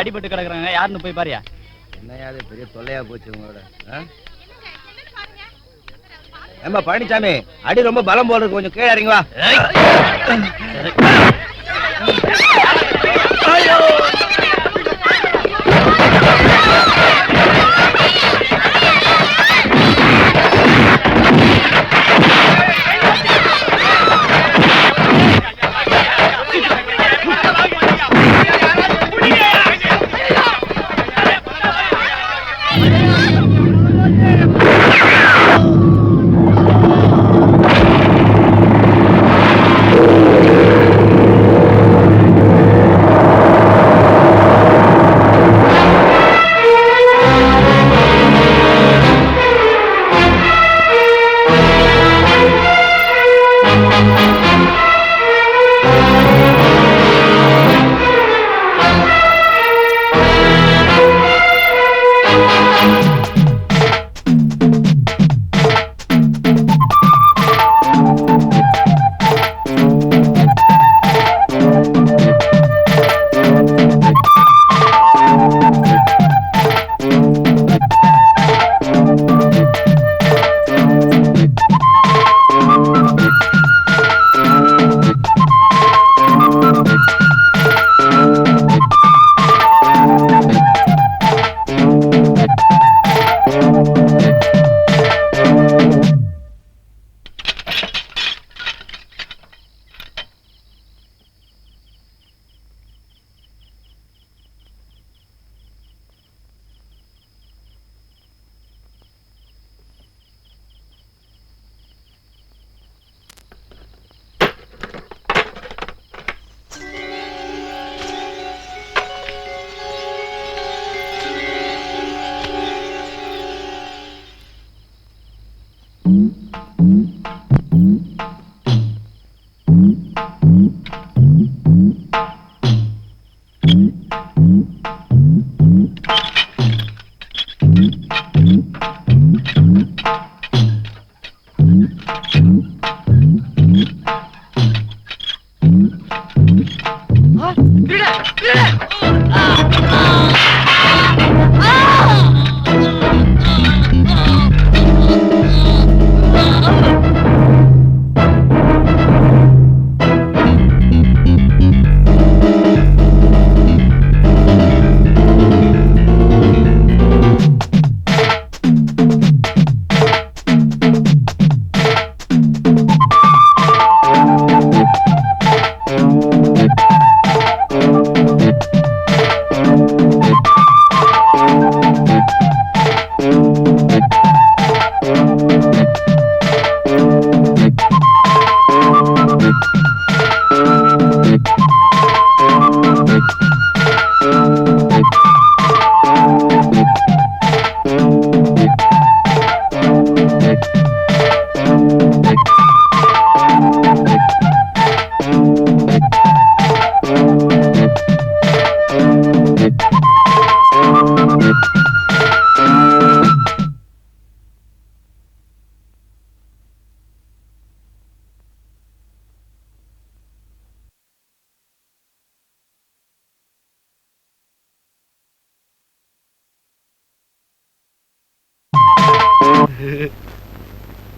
அடிபட்டு கிடக்குறாங்க, யாருன்னு போய் பாரியா. என்னையாவது பெரிய தொல்லையா போச்சு உங்களோட. ஏம்பா பழனிசாமி, அடி ரொம்ப பலம் போல இருக்கு, கொஞ்சம் கீழே இறங்கி வா.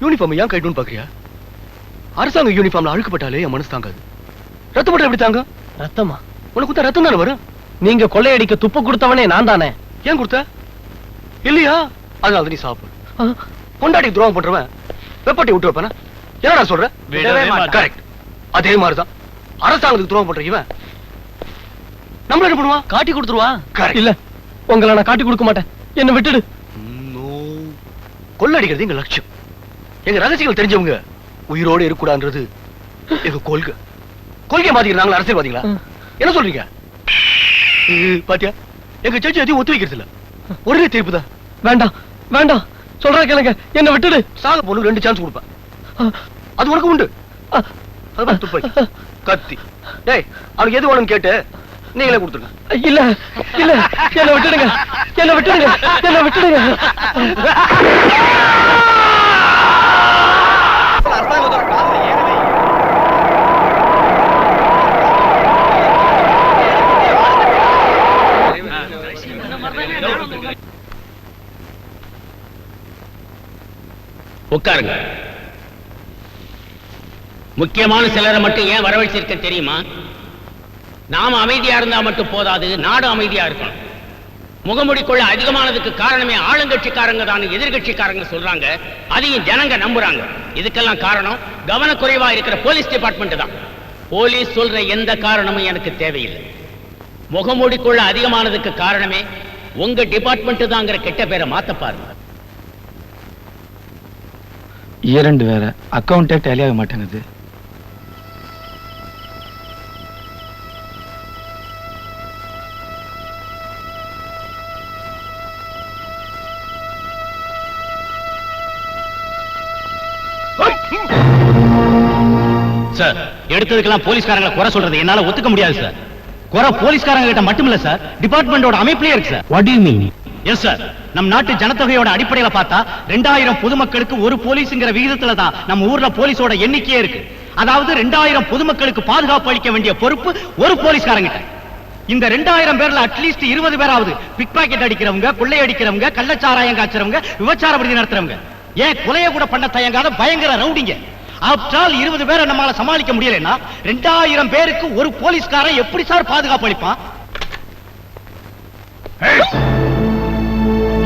யூனிஃபார்ம் ஏன் கைட்டுன்னு பாக்குறியா? அரசாங்க யூனிஃபார்ம்ல அழுக்கப்பட்டாலே என் மனசு தாங்காது. ரத்தம் மட்டும் எப்படி தாங்க? ரத்தமா? உனக்கு கொடுத்தா ரத்தம் தானே வரும். நீங்க கொள்ளையடிக்க துப்பு கொடுத்தவனே நான் தானே. ஏன் கொடுத்த? இல்லையா? அதனால நீ சாப்பிடு. பொண்டாட்டி துரோகம் பண்றவன் வெப்பட்டி விட்டு வைப்பானா? என்னடா சொல்ற? கரெக்ட். அதே மாதிரிதான் அரசாங்கத்துக்கு துரோகம் பண்ற இவன் நம்மள என்ன பண்ணுவான்? காட்டி கொடுத்துருவான். இல்ல, உங்களை நான் காட்டி கொடுக்க மாட்டேன், என்ன விட்டுடு. கொள்ளடிக்கிறது எங்க லட்சியம். எங்க ரகசியங்கள் தெரிஞ்சவங்க உயிரோடு இருக்கக்கூடாதுன்றது எங்க கொள்கை. கொள்கை மாத்திக்கிறாங்களா அரசியல்வாதிகளா? என்ன சொல்றீங்க? பாத்தியா, எங்க சர்ச்சை எதையும் ஒத்து வைக்கிறது இல்ல. ஒரே தீர்ப்பு தான். வேண்டாம் வேண்டாம், சொல்ற கேளுங்க, என்ன விட்டுடு. சாக பொண்ணு 2 சான்ஸ் கொடுப்பேன். அது உனக்கு உண்டு. துப்பாக்கி, கத்தி, டேய் அவனுக்கு எது வேணும்னு கேட்டு நீங்களே கொடுத்துருங்க. இல்ல இல்ல, என்ன விட்டுடுங்க, என்ன விட்டுடுங்க, என்ன விட்டுடுங்க. உட்காருங்க. முக்கியமான சிலரை மட்டும் ஏன் வரவழைச்சிருக்க தெரியுமா? நாம அமைதியா இருந்தா மட்டும் போதாது, நாடு அமைதியா இருக்கணும். முகமுடிக்குள்ள அதிகமானதுக்கு காரணமே ஆளுங்கட்சிக்காரங்க தான் எதிர்கட்சிக்காரங்க சொல்றாங்க. அதையும் ஜனங்க நம்புறாங்க. இதுக்கெல்லாம் காரணம் கவனக்குறைவா இருக்கிற போலீஸ் டிபார்ட்மெண்ட் தான். போலீஸ் சொல்ற எந்த காரணமும் எனக்கு தேவையில்லை. முகமூடிக்குள்ள அதிகமானதுக்கு காரணமே உங்க டிபார்ட்மெண்ட் தாங்கிற கெட்ட பேரை மாத்த பாருங்க. இரண்டு வேற அக்கௌண்டே டேலி ஆக மாட்டேங்குது. சார், எடுத்ததுக்கெல்லாம் போலீஸ்காரங்களை குறை சொல்றது என்னால ஒத்துக்க முடியாது சார். குறை போலீஸ்காரங்க கிட்ட மட்டும் இல்ல சார், டிபார்ட்மெண்டோட அமைப்பிலே இருக்கு sir. What do you mean? Yes sir, நம் நாட்டு ஜனத்தொகையோட அடிப்படையில பார்த்தா 2000 பொதுமக்களுக்கு ஒரு போலீஸ்ங்கிற விகிதத்துல தான் நம்ம ஊர்ல போலீஸோட எண்ணிக்கையே இருக்கு. அதாவது 2000 பொதுமக்களுக்கு பாதுகாப்பு அளிக்க வேண்டிய பொறுப்பு ஒரு போலீஸ்காரங்க. இந்த 2000 பேர்ல அட்லீஸ்ட் 20 பேராவது பிக் பாக்கெட் அடிக்கிறவங்க, கொள்ளை அடிக்கிறவங்க, கள்ளச்சாராயம் காய்ச்சறவங்க, விபச்சார விடுதி நடத்துறவங்க, ஏன் கொலைய கூட பண்ண தயங்காத பயங்கர ரவுடிங்க. ஆப்டால் 20 பேரை நம்மால சமாளிக்க முடியலன்னா 2000 பேருக்கு ஒரு போலீஸ்காரன் எப்படி சார் பாதுகாப்பு அளிப்பான்?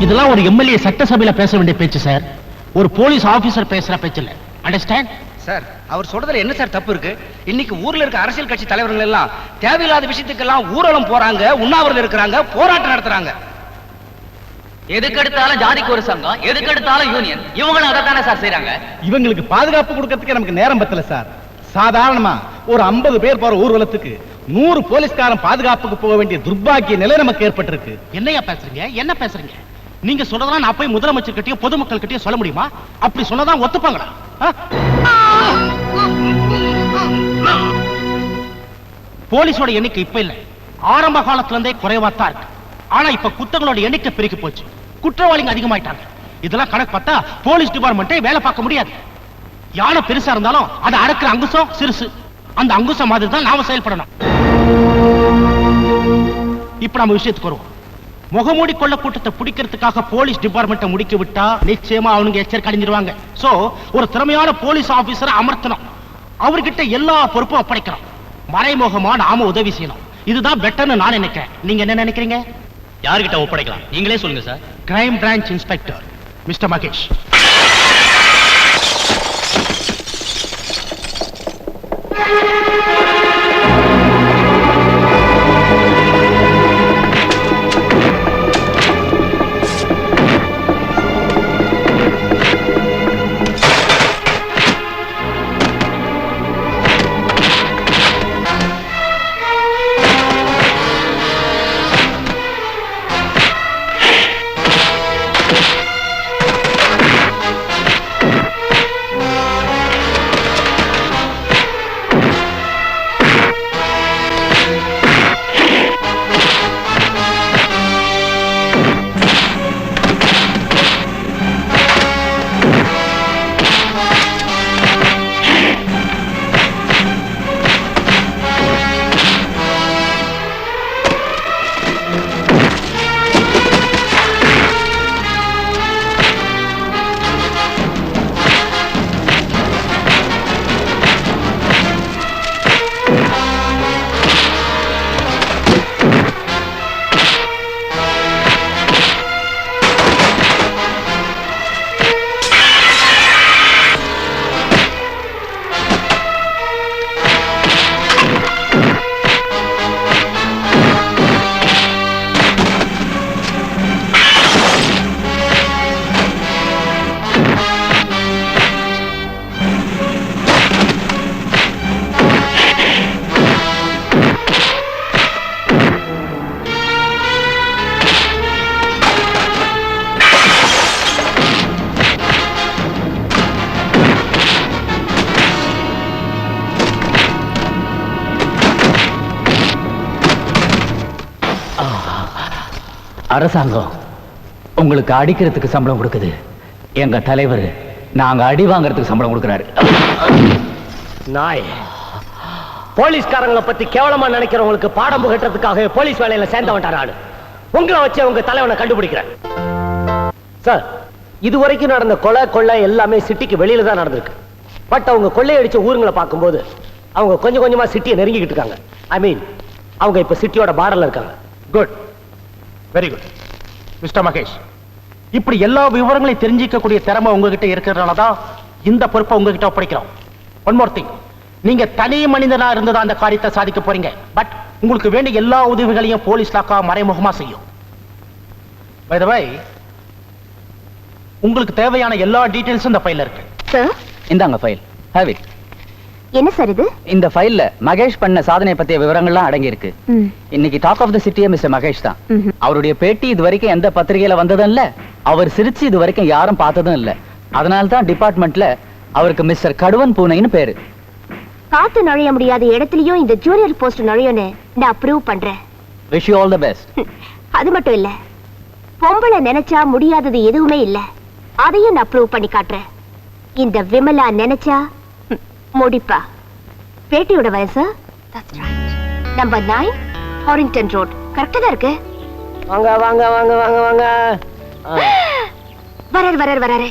இதெல்லாம் ஒரு எம்எல்ஏ சட்டசபையில பேச வேண்டிய பேச்சு சார், ஒரு போலீஸ் ஆபீசர் பேசுற பேச்சு இல்ல. Understand sir? அவர் சொல்றதுல என்ன சார் தப்பு இருக்கு? இன்னைக்கு ஊர்ல இருக்க அரசியல் கட்சி தலைவர்கள் எல்லாம் தேவையில்லாத விஷயத்துக்கெல்லாம் ஊர்வலம் போறாங்க, உண்ணாவிரதம் இருக்கிறாங்க, போராட்டம் நடத்துறாங்க. எதுக்கெடுத்தாலும் ஜாதிக்கு ஒரு சங்கம், எதுக்கெடுத்தாலும் யூனியன், இவங்களும் அதை தானே சார் செய்யறாங்க. இவங்களுக்கு பாதுகாப்பு கொடுக்கறதுக்கு நமக்கு நேரம் பத்தல சார். சாதாரணமா ஒரு 50 பேர் போற ஊர்வலத்துக்கு 100 போலீஸ்காரன் பாதுகாப்புக்கு போக வேண்டிய துர்பாக்கிய நிலை நமக்கு ஏற்பட்டிருக்கு. என்னையா பேசுறீங்க? என்ன பேசுறீங்க? நீங்க சொல்றதெல்லாம் நான் போய் முதலமைச்சர் கிட்டயும் பொதுமக்கள் கிட்டயும் சொல்ல முடியுமா? அப்படி சொன்னதான் ஒத்துப்பாங்களா? போலீஸோட எண்ணிக்கை இப்ப இல்ல, ஆரம்ப காலத்துல இருந்தே குறைவாத்தான் இருக்கு. ஆனா இப்ப குத்தங்களோட எண்ணிக்கை பெருகி போச்சு, குற்றவாளிங்க அதிகமாயிட்டாங்க. இதெல்லாம் கணக்கு பார்த்தா போலீஸ் டிபார்ட்மெண்ட்டே வேலை பார்க்க முடியாது. யானை பெருசா இருந்தாலும் அதை அடக்குற அங்குசம் சிறுசு. அந்த அங்குசம் மாதிரி தான் நாம செயல்படணும். இப்ப நம்ம விஷயத்துக்கு வருவோம். முகமூடி கொள்ள கூட்டத்தை பிடிக்கிறதுக்காக போலீஸ் டிபார்ட்மெண்ட்டை முடுக்கி விட்டா நிச்சயமா அவனுங்க எச்சரிக்கை அடைஞ்சிருவாங்க. சோ ஒரு திறமையான போலீஸ் ஆபீசரை அமர்த்தணும், அவர்கிட்ட எல்லா பொறுப்பும் ஒப்படைக்கணும். மறைமுகமா நாம உதவி செய்யணும். இதுதான் பெட்டர்னு நான் நினைக்கிறேன். நீங்க என்ன நினைக்கிறீங்க? யார்கிட்ட ஒப்படைக்கலாம் நீங்களே சொல்லுங்க sir. Crime branch inspector mister Mahesh. அரசாங்கம் உங்களுக்கு அடிக்கிறதுக்கு சம்பளம் கொடுக்குது, எங்க தலைவர் நாங்க அடி வாங்கறதுக்கு சம்பளம் கொடுக்கிறாரு. நாய், போலீஸ்காரங்களை பத்தி கேவலமா நினைக்கிறவங்களுக்கு பாடம் புகட்டுறதுக்காக போலீஸ் வேலையில சேர்ந்த வந்தாரு. உங்களை வச்சு உங்க தலைவனை கண்டுபிடிக்கிறேன். சார், இதுவரைக்கும் நடந்த கொலை கொள்ளை எல்லாமே சிட்டிக்கு வெளியில தான் நடந்திருக்கு. பட் அவங்க கொள்ளையடிச்ச ஊருங்களை பார்க்கும்போது அவங்க கொஞ்சம் கொஞ்சமா சிட்டியை நெருங்கிக்கிட்டு இருக்காங்க. ஐ மீன் அவங்க இப்ப சிட்டியோட பார்டர்ல இருக்காங்க. Good, very good. Mister Mahesh, இப்படி எல்லா விவரங்களையும் தெரிஞ்சிக்கக்கூடிய திறமை உங்ககிட்ட இருக்கிறதுனால தான் இந்த பொறுப்பை உங்ககிட்ட ஒப்படைக்கிறோம். ஒன் மோர் திங், நீங்க தனி மனிதனா இருந்ததா அந்த காரியத்தை சாதிக்க போறீங்க. பட் உங்களுக்கு வேண்டிய எல்லா உதவிகளையும் போலீஸ் லாக்கா மறைமுகமா செய்யும். பை தி வே, உங்களுக்கு தேவையான எல்லா டீடைல்ஸும் இந்த ஃபைல்ல இருக்கு. சார், இந்தாங்க ஃபைல். Have it. என்ன சார் இது? இந்த ஃபைல்ல மகேஷ் பண்ண சாதனை பத்திய விவரங்கள்லாம் அடங்கி இருக்கு. இன்னைக்கு டாக் ஆஃப் தி சிட்டியே மிஸ்டர் மகேஷ் தான். அவருடைய பேட்டி இது வரைக்கும் எந்த பத்திரிகையில வந்ததும் இல்ல, அவர் சிரிச்சு இது வரைக்கும் யாரும் பார்த்ததும் இல்ல. அதனால தான் டிபார்ட்மெண்ட்ல அவருக்கு மிஸ்டர் கடுவன் பூனைன்னு பேரு. காத்து நுழைய முடியாத இடத்துலயும் இந்த ஜூனியர் போஸ்ட் நுழையும்னு நான் அப்ரூவ் பண்றேன். Wish you all the best. அது மட்டும் இல்ல, பொம்பளை நினைச்சா முடியாதது எதுவுமே இல்ல, அதையும் நான் அப்ரூவ் பண்ணி காட்டுறேன். இந்த விமலா நினைச்சா முடிப்பா. பேட்டியோட வயசு நம்பர் 9 ஹாரிங்டன் ரோட். கரெக்டா தான் இருக்கு. வாங்க வாங்க வாங்க வாங்க வாங்க. வராரு.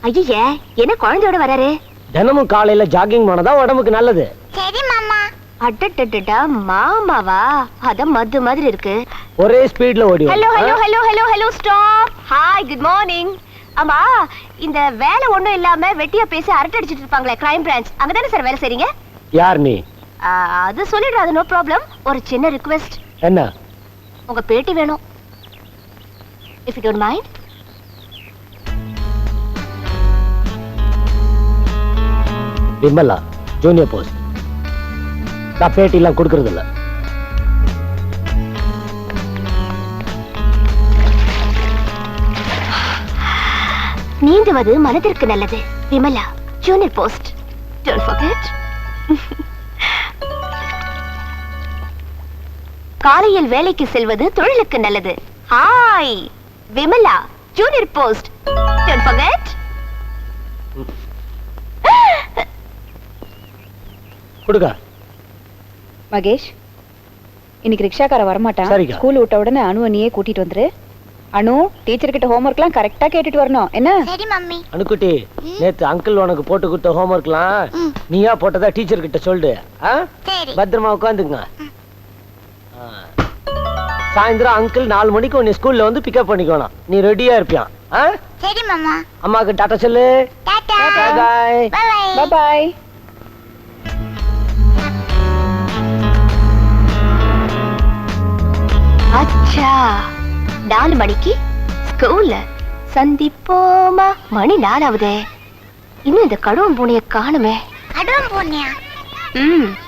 ஐயே, என்ன குழந்தையோட வராரு? தினமும் காலையில ஜாகிங் போனதா உடம்புக்கு நல்லது. சரி மாமா. அடடடடா, மாமாவா? அத மது மாதிரி இருக்கு. ஒரே ஸ்பீட்ல ஓடி. Hello stop. Hi, good morning. ஆமா, இந்த வேலை ஒண்ணும் இல்லாம வெட்டியா பேசி அரட்டை அடிச்சிட்டு இருப்பாங்களே, கிரைம் பிரான்ச், அங்கதானே சார் வேலை செய்றீங்க? யார் நீ? அது சொல்லிடுறாது, நோ ப்ராப்ளம். ஒரு சின்ன ரிக்வெஸ்ட். என்ன? உங்க பேட்டி வேணும், if you don't mind. Vimala, junior post. நான் பேட்டி எல்லாம் கொடுக்கறது இல்ல. நீந்துவது மனதிற்கு நல்லது. Vimala, junior post. Don't forget. காலையில் வேலைக்கு செல்வது தொழிலுக்கு நல்லது. Hi, Vimala, junior post. Don't forget. கொடுங்க. மகேஷ், இன்னைக்கு ரிக்ஷாக்கார வரமாட்டான். சரிக்கா. ஸ்கூல் விட்ட உடனே அனுவை நீயே கூட்டிட்டு வந்துரு. அனு, டீச்சர் கிட்ட ஹோம்வொர்க்லாம் கரெக்டா கேட்டுட்டு வரணும். என்ன? சரி மம்மி. அனுக்குட்டி, நேத்து அங்கிள் உனக்கு போட்டு கொடுத்த ஹோம்வொர்க்லாம் நீயா போட்டதா டீச்சர் கிட்ட சொல்லு. பத்திரமா உட்காந்துங்க. சாயந்தரம் அங்கிள் 4 மணிக்கு உன்னை ஸ்கூல்ல வந்து பிக்கப் பண்ணிக்கணும். நீ ரெடியா இருப்பியான். சரி மாமா. அம்மாக்கு டாடா சொல்லு. டாடா. பாய். Bye bye. அச்சா, 4 மணிக்கு ஸ்கூல்ல சந்திப்போமா? மணி 4 இன்னும் இந்த கடுவன் பூனைய காணுமே. கடுவன் பூனையா?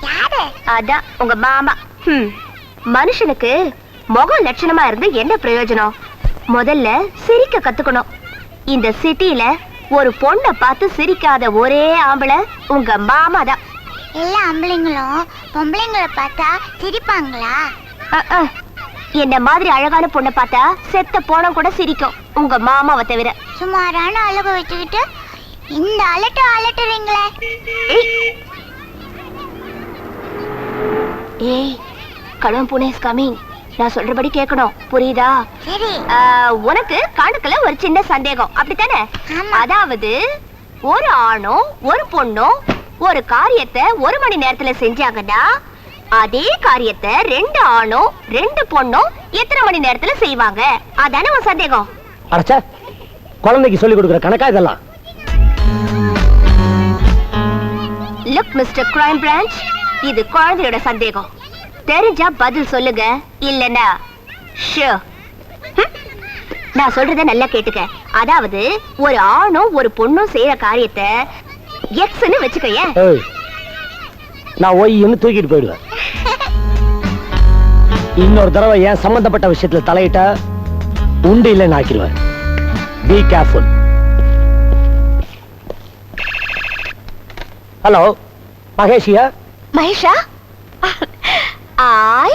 யாரு? அதான் உங்க மாமா. மனுஷனுக்கு முகம் லட்சணமா இருந்து என்ன பிரயோஜனம்? முதல்ல சிரிக்க கத்துக்கணும். இந்த சிட்டில ஒரு பொண்ணை பார்த்து சிரிக்காத ஒரே ஆம்பளை உங்க மாமா தான். எல்லா ஆம்பளைங்களும் பொம்பளைங்களை பார்த்தா சிரிப்பாங்களா? என்ன மாதிரி அழகான பொண்ணை பார்த்தா செத்த போனம் கூட சிரிக்கும், உங்க மாமாவை தவிர. சுமாரான அழகு வச்சுக்கிட்டு இந்த அலட்டுறீங்களே. ஏய், கடுவன் பூனை இஸ் கமிங். நான் சொல்றபடி கேட்கணும், புரியுதா? சரி. உனக்கு கணக்குல ஒரு சின்ன சந்தேகம், அப்படித்தானே? அதாவது ஒரு ஆணும் ஒரு பொண்ணும் ஒரு காரியத்தை 1 மணி நேரத்துல செஞ்சாங்கன்னா அதே காரியத்தை 2 ஆணும் 2 பொண்ணும் எத்தனை மணி நேரத்துல செய்வாங்க? அதானே உன் சந்தேகம்? அடச்சே, குழந்தைக்கு சொல்லி கொடுக்கிற கணக்கா இதெல்லாம்? லுக் மிஸ்டர் கிரைம் பிரான்ச், இது குழந்தையோட சந்தேகம். தெரிஞ்சா பதில் சொல்லுங்க, இல்லனா ஷூர். நான் சொல்றத நல்லா கேட்டுக்க. அதாவது ஒரு ஆணும் ஒரு பொண்ணும் செய்யற காரியத்தை எக்ஸ்னு வச்சுக்கயே. நான் ஒய்ன்னு தூக்கிட்டு போயிடுவேன். இன்னொரு தடவை ஏன் சம்பந்தப்பட்ட விஷயத்துல தலையிட்ட உண்டு இல்லைன்னு ஆக்கிடுவேன். Be careful. ஹலோ, மகேஷியா? மகேஷா, I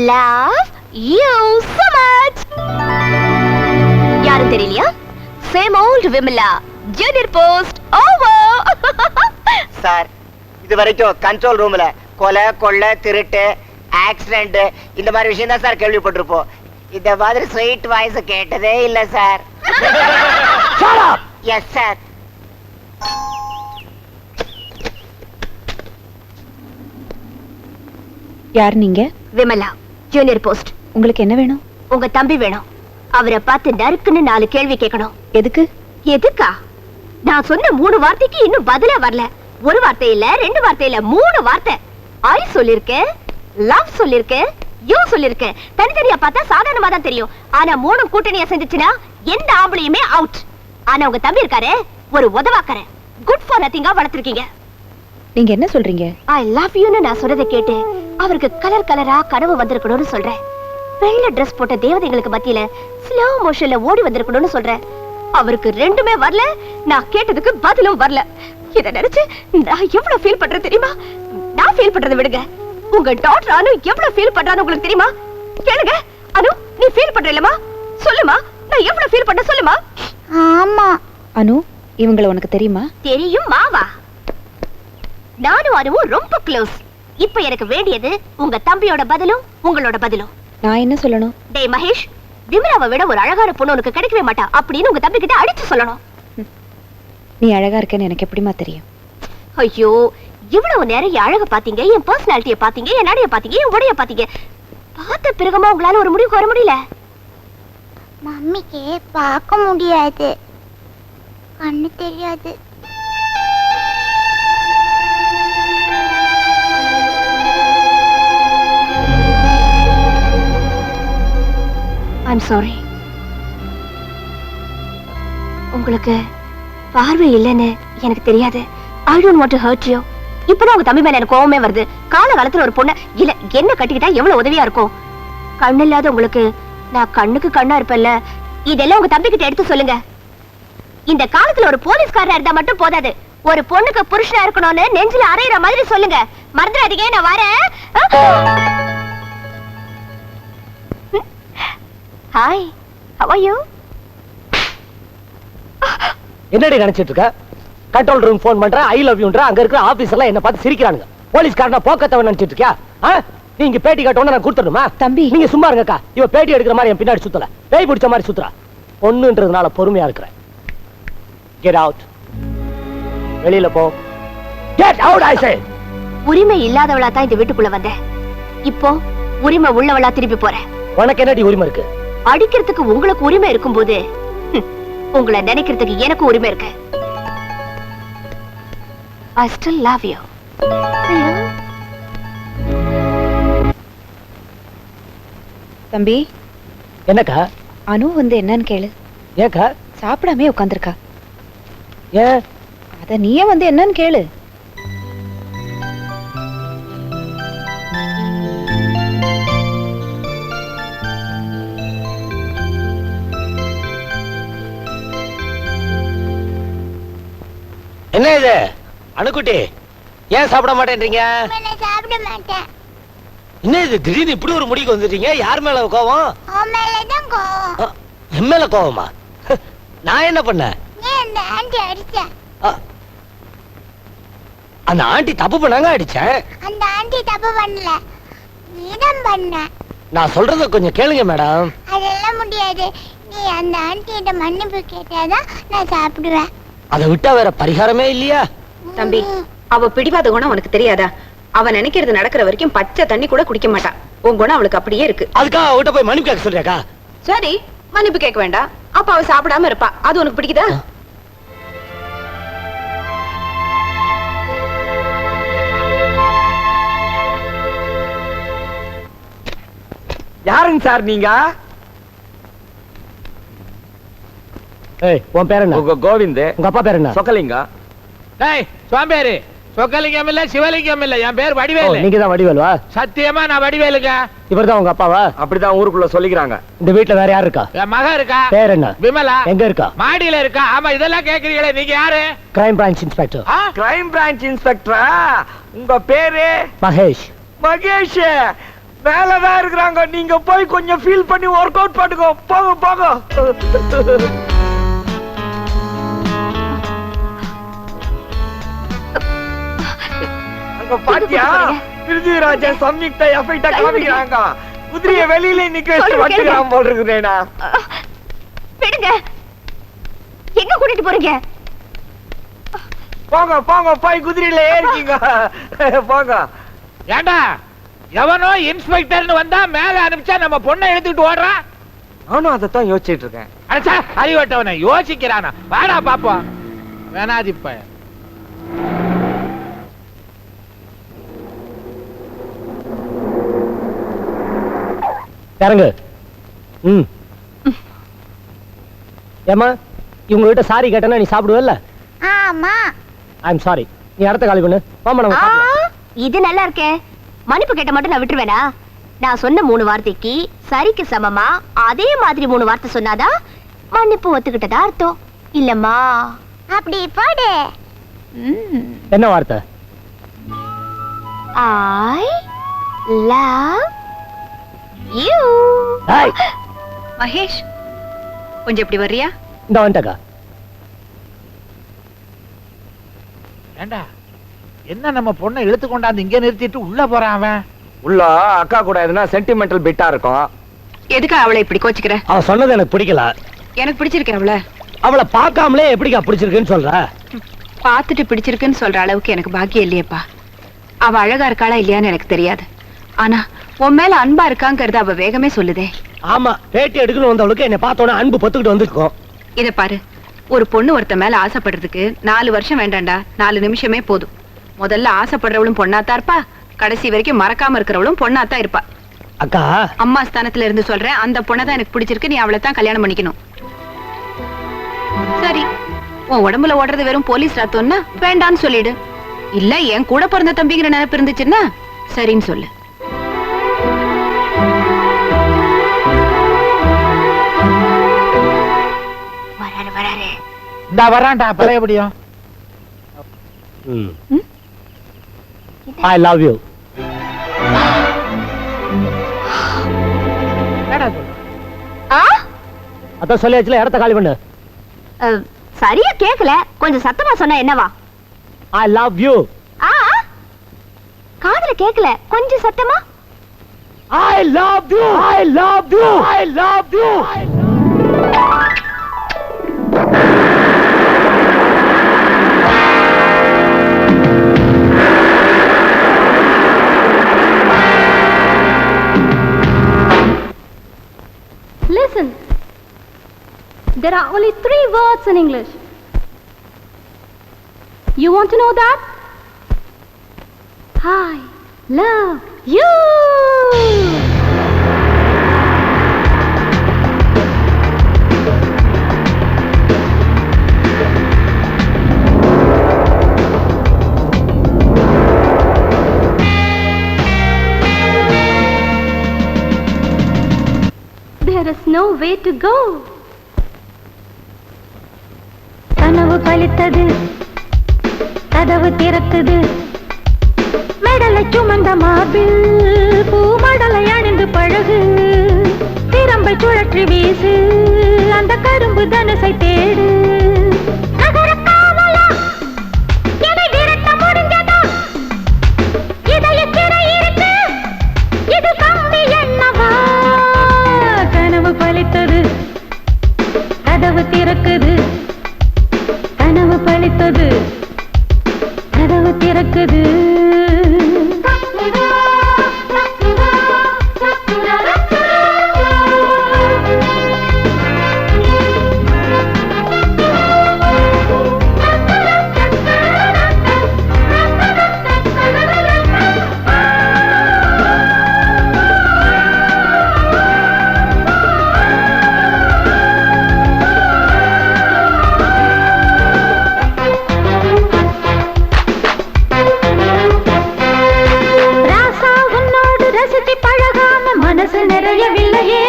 love you so much. யாரும் தெரியலையா? Same old Vimala, junior post over. Sir, இது வரைக்கும் கண்ட்ரோல் ரூம்ல கொலை கொள்ளை திருட்டு ஆக்சிடென்ட் இந்த மாதிரி விஷயம் தான் சார் கேள்விப்பட்டிருப்போம். இந்த மாதிரி ஸ்வீட் வாய்ஸ் கேட்டதே இல்ல sir. Shut up! Yes sir. யார் நீங்க? Vimala, junior post. உங்களுக்கு என்ன வேணும்? உங்க தம்பி வேணும். அவரை பார்த்து நறுக்குன்னு 4 கேள்வி கேட்கணும். எதுக்கு? எதுக்கா? நான் சொன்ன 3 வார்த்தைக்கு இன்னும் பதிலே வரல. ஒரு வார்த்தை இல்ல, 2 வார்த்தை இல்ல, 3 வார்த்தை. ஐ சொல்லிருக்கேன், லவ் சொல்லிருக்கேன், யூ சொல்லிருக்கேன். தனித்தனியா பார்த்தா சாதாரணமா தான் தெரியும். ஆனா 3 கூட்டணியா செஞ்சுச்சுன்னா எந்த ஆம்பளையுமே அவுட். ஆனா உங்க தம்பி இருக்காரே, ஒரு உதவாக்கற. Good for நதிங்கா வளர்த்திருக்கீங்க. நீங்க என்ன சொல்றீங்க? ஐ லவ் யூன்னு நான் சொல்றதை கேட்டு அவருக்கு கலர் கலரா கனவு வந்திருக்கணும்னு சொல்றேன். வெள்ளை ட்ரெஸ் போட்ட தேவதைகளுக்கு மத்தியில ஸ்லோ மோஷன்ல ஓடி வந்திருக்கணும்னு சொல்றேன். அவருக்கு 2மே வரல, நான் கேட்டதுக்கு பதிலும் வரல. இத நினைச்சு நான் எவ்வளவு ஃபீல் பண்றேன் தெரியுமா? நான் ஃபீல் பண்றதை விடுங்க, உங்க டாக்டர் அனு எவ்வளவு ஃபீல் பண்றான்னு உங்களுக்கு தெரியுமா? கேளுங்க. அனு, நீ ஃபீல் பண்ற இல்லமா? சொல்லுமா, நான் எவ்வளவு ஃபீல் பண்ற சொல்லுமா? ஆமா. அனு, இவங்கள உனக்கு தெரியுமா? தெரியும் மாவா. நானும் அனுவும் ரொம்ப க்ளோஸ். இப்ப எனக்கு வேண்டியது உங்க தம்பியோட பதிலும் உங்களோட பதிலும். நான் என்ன சொல்லணும்? டேய் மகேஷ், விமலாவை விட ஒரு அழகான பொண்ணு உனக்கு கிடைக்கவே மாட்டா அப்படின்னு உங்க தம்பி கிட்ட அடிச்சு சொல்லணும். நீ அழகா இருக்கேன்னு எனக்கு எப்படிமா தெரியும்? ஐயோ, இவ்வளவு நேரம் என் அழக பாத்தீங்க, என் பர்சனாலிட்டியை பாத்தீங்க, என் நடைய பாத்தீங்க, என் உடைய பாத்தீங்க. பார்த்த பிறகுமா உங்களால ஒரு முடிவுக்கு வர முடியல? மம்மிக்கு பார்க்க முடியாது, கண்ணு தெரியாது. I'm sorry. உங்களுக்கு பார்வை இல்லைன்னு எனக்கு தெரியாது. I don't want to hurt you. இப்பதான் உங்க தம்பி மேல எனக்கு கோவமே வருது. காலகாலத்துல ஒரு பொண்ணு இல்ல என்ன கட்டிக்கிட்டா எவ்வளவு உதவியா இருக்கும். கண்ணு இல்லாத உங்களுக்கு நான் கண்ணுக்கு கண்ணா இருப்பேன்ல, இதெல்லாம் உங்க தம்பி கிட்ட எடுத்து சொல்லுங்க. இந்த காலத்துல ஒரு போலீஸ்காரா இருந்தா மட்டும் போதாது, ஒரு பொண்ணுக்கு புருஷனா இருக்கணும்னு நெஞ்சில அரையிற மாதிரி சொல்லுங்க. மறந்துடாதீங்க, நான் வரேன். Hi, how are you? என்னடி நினைச்சிட்டு இருக்க? கண்ட்ரோல் ரூம் போன் பண்ற, ஐ லவ் யூன்ற. அங்க இருக்கிற ஆபீசர்லாம் என்ன பார்த்து சிரிக்கிறானுங்க. போலீஸ்காரனா போக்கத்தவன் நினைச்சிட்டு இருக்கியா? நீங்க பேட்டி காட்டோன்னு நான் கொடுத்துடணுமா? தம்பி, நீங்க சும்மா இருங்கக்கா. இவ பேட்டி எடுக்கிற மாதிரி என் பின்னாடி சுத்தல, பேய் பிடிச்ச மாதிரி சுத்துறா. பொண்ணுன்றதுனால பொறுமையா இருக்கிறேன். கெட் அவுட், வெளியில போ. கெட் அவுட், ஐ சே. உரிமை இல்லாதவளா தான் இந்த வீட்டுக்குள்ள வந்தேன். இப்போ உரிமை உள்ளவளா திருப்பி போறேன். உனக்கு என்னடி உரிமை இருக்கு? அடிக்கிறதுக்கு உங்களுக்கு உரிமை இருக்கும்போது உங்களை நினைக்கிறதுக்கு எனக்கு உரிமை இருக்கு. I still love you. தம்பி, என்னக்கா? அனு வந்து என்னன்னு கேளு. ஏக்கா? சாப்பிடாமே உட்கார்ந்திருக்கா. ஏன்? அத நீயே வந்து என்னன்னு கேளு. என்ன இது அணுக்குட்டி, ஏன் சாப்பிட மாட்டேன்றீங்க? நான் சாப்பிட மாட்டேன். என்ன இது திடீர்னு இப்படி ஒரு முடிவுக்கு வந்துட்டீங்க? யார் மேல கோவம்? உன் மேலதான் கோவம். என் மேல கோவமா? நான் என்ன பண்ணேன்? நீ அந்த ஆண்டி அடிச்ச. அந்த ஆண்டி தப்பு பண்ணாங்க, அடிச்சேன். அந்த ஆண்டி தப்பு பண்ணல, நீதான் பண்ண. நான் சொல்றத கொஞ்சம் கேளுங்க மேடம். அதெல்லாம் முடியாது. நீ அந்த ஆண்டிகிட்ட மன்னிப்பு கேட்டாதான் நான் சாப்பிடுவேன். அதை விட்டா வேற பரிகாரமே இல்லையா? தம்பி, அவ பிடிவாத குணம் உனக்கு தெரியாதா? அவ நினைக்கிறது நடக்கிற வரைக்கும் பச்சை தண்ணி கூட குடிக்க மாட்டா. உன் குணம் அவளுக்கு அப்படியே இருக்கு. அதுக்காக அவட்ட போய் மன்னிப்பு கேட்க சொல்றியாக்கா? சரி, மன்னிப்பு கேட்க வேண்டாம். அப்ப அவ சாப்பிடாம இருப்பா. அது உனக்கு பிடிக்குதா? யாருங்க சார் நீங்க? ஏய், உன் பேர் என்ன? உங்க கோவிந்த். உங்க அப்பா பேர் என்ன? சொக்கலிங்க. டேய் சுவாம்பேரு, சொக்கலிங்கம் இல்ல சிவலிங்கம் இல்ல, என் பேர் வடிவேலு. நீங்க தான் வடிவேலுவா? சத்தியமா நான் வடிவேலுங்க. இவர்தான் உங்க அப்பாவா? அப்படிதான் ஊருக்குள்ள சொல்லிக்கிறாங்க. இந்த வீட்டுல வேற யார் இருக்கா? என் மக இருக்கா. பேர் என்ன? விமலா. எங்க இருக்கா? மாடியில இருக்கா. ஆமா, இதெல்லாம் கேக்குறீங்களே, நீங்க யாரு? Crime branch inspector. Crime branch இன்ஸ்பெக்டரா? உங்க பேரு? மகேஷ். மகேஷ் மேலதான் இருக்கிறாங்க. நீங்க போய் கொஞ்சம் ஃபீல் பண்ணி ஒர்க் அவுட் பண்ணுங்க. போங்க போங்க. அங்க பாத்தியா, பிருத்திவிராஜன் சம்யுக்தா எஃபெக்டா காமிக்கிறாங்க. குதிரைய வெளியில நிக்க வச்சு வச்சுக்கிறான் போல் இருக்குதேனா. விடுங்க, எங்க போறீங்க? போங்க போங்க, போய் குதிரையில ஏறிக்கீங்க. போங்க. ஏண்டா எவனோ இன்ஸ்பெக்டர்னு வந்தா மேல அனுப்பிச்சா நம்ம பொண்ணை எடுத்துக்கிட்டு ஓடுறான். நானும் அதைத்தான் யோசிச்சுட்டு இருக்கேன். அடச்சா அறிவட்டவனை யோசிக்கிறானா? வாடா பாப்போம். வேணாதிப்ப இறங்கு. ஏமா இவங்க கிட்ட சாரி கேட்டனா நீ சாப்பிடுவல்ல? ஆமா. I'm sorry. நீ அடுத்த காலி பண்ணு. வாமா நம்ம சாப்பிடலாம். இது நல்லா இருக்கே. மன்னிப்பு கேட்ட மட்டும் நான் விட்டுருவேனா? நான் சொன்ன 3 வார்த்தைக்கு சரிக்கு சமமா அதே மாதிரி 3 வார்த்தை சொன்னாதான் மன்னிப்பு ஒத்துக்கிட்டதா அர்த்தம். இல்லம்மா அப்படி போடு. என்ன வார்த்தை? I love you. Hi Mahesh, கொஞ்சம் இப்படி வர்றியா? இந்த வந்துட்டக்கா. ஏண்டா என்ன நம்ம பொண்ணை இழுத்து கொண்டாந்து இங்க நிறுத்திட்டு உள்ள போறான் அவன்? உள்ள அக்கா கூட எதுனா சென்டிமெண்டல் பிட்டா இருக்கும். எதுக்கு அவளை இப்படி கோச்சிக்கிற? அவ சொன்னது எனக்கு பிடிக்கல. எனக்கு பிடிச்சிருக்கேன் அவளை. அவளை பார்க்காமலே எப்படிக்கா பிடிச்சிருக்குன்னு சொல்ற? பார்த்துட்டு பிடிச்சிருக்குன்னு சொல்ற அளவுக்கு எனக்கு பாக்கியம் இல்லையேப்பா. அவ அழகா இருக்காளா இல்லையான்னு எனக்கு தெரியாது. ஆனா உன் மேல அன்பா இருக்காங்கிறத அவ வேகமே சொல்லுதே. ஆமா, பேட்டி எடுக்கணும் வந்தவளுக்கு என்ன பார்த்தோன்னா அன்பு பத்துக்கிட்டு வந்துருக்கோம். இத பாரு, ஒரு பொண்ணு ஒருத்த மேல ஆசைப்படுறதுக்கு 4 வருஷம் வேண்டாண்டா, 4 நிமிஷமே போதும். முதல்ல ஆசைப்படுறவளும் பொண்ணாத்தான் இருப்பா, கடைசி வரைக்கும் மறக்காம இருக்கிறவளும் பொண்ணாத்தான் இருப்பா. அக்கா, அம்மா ஸ்தானத்துல இருந்து சொல்றேன், அந்த பொண்ணை தான் எனக்கு பிடிச்சிருக்கு, நீ அவளை தான் கல்யாணம் பண்ணிக்கணும். சரி, உன் உடம்புல ஓடுறது வெறும் போலீஸ் ரத்தம்னா வேண்டான்னு சொல்லிடு. இல்ல என் கூட பிறந்த தம்பிங்கிற நினைப்பு இருந்துச்சுன்னா சரின்னு சொல்லு. இந்த வரான்டா பழையபடியும். I love you. அதான் சொல்லியாச்சுல, இடத்த காலி பண்ணு. சரியா கேக்கல, கொஞ்சம் சத்தமா சொன்னா என்னவா? I love you. காதுல கேக்கல, கொஞ்சம் சத்தமா. I love you. I love you. I love you. Listen. There are only 3 words in English. You want to know that? I love you. There is no way to go. கனவு பலித்தது, கதவு திறக்குது, மெடலை சுமந்த மார்பில் பூமடலை அணிந்து பழகு, திறம்பை சுழற்றி வீசு, அந்த கரும்பு தனுசை தேடு. நகர காவலா, என்னை விரட்ட முடிஞ்சதா? இதய சிறை இருக்கு, இது கம்பி என்னவா? கனவு பலித்தது, கதவு திறக்குது, கனவு பலித்தது, கதவு திறக்குது. மனசு நிறையவில்லையே,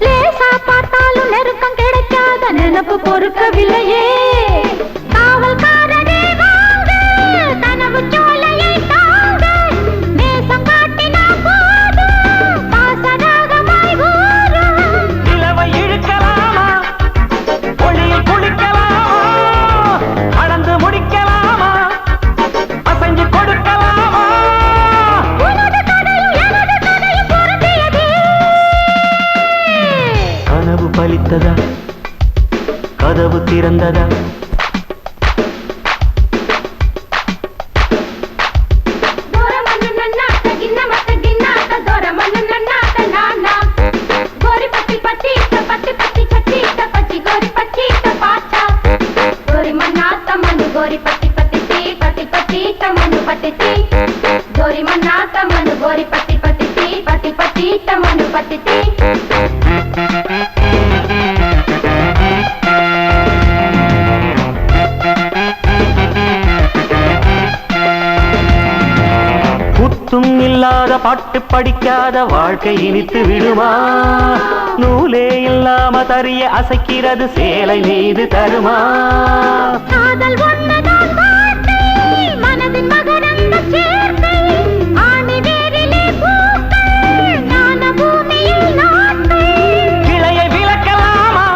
லேசா பார்த்தாலும் நெருக்கம் கிடைக்காத நினைப்பு பொறுக்கவில்லையே. காவல்காரனே வாங்க, கனவு சோலையை தாங்க, நேசம் காட்டினா போதும், பாசராகமாய் ஊரும். இளவை இழுக்கலாமா, ஒளியில் குளிக்கலாமா, அளந்து முடிக்கலாமா, அசைஞ்சு கொடுக்கலாமா? கனவு பலித்ததா, கதவு திறந்ததா గోరి పట్టి పట్టి టీ పట్టి పట్టి తమను పట్టి టీ గోరి మన్నా తమను గోరి పట్టి పట్టి టీ పట్టి పట్టి తమను పట్టి టీ புத்தும் இல்லாத பாட்டு படிக்காத வாழ்க்கை இனித்து விடுமா நூலே இல்லாம தறிய அசைக்கிறது சேலை மீது தருமா காதல் ஒன்னதான் வார்த்தை மனதின் மகரந்த சேர்க்கை ஆணி வேரிலே பூக்கள் ஞான பூமியில் நாட்டை கிளையை விளக்கலாமா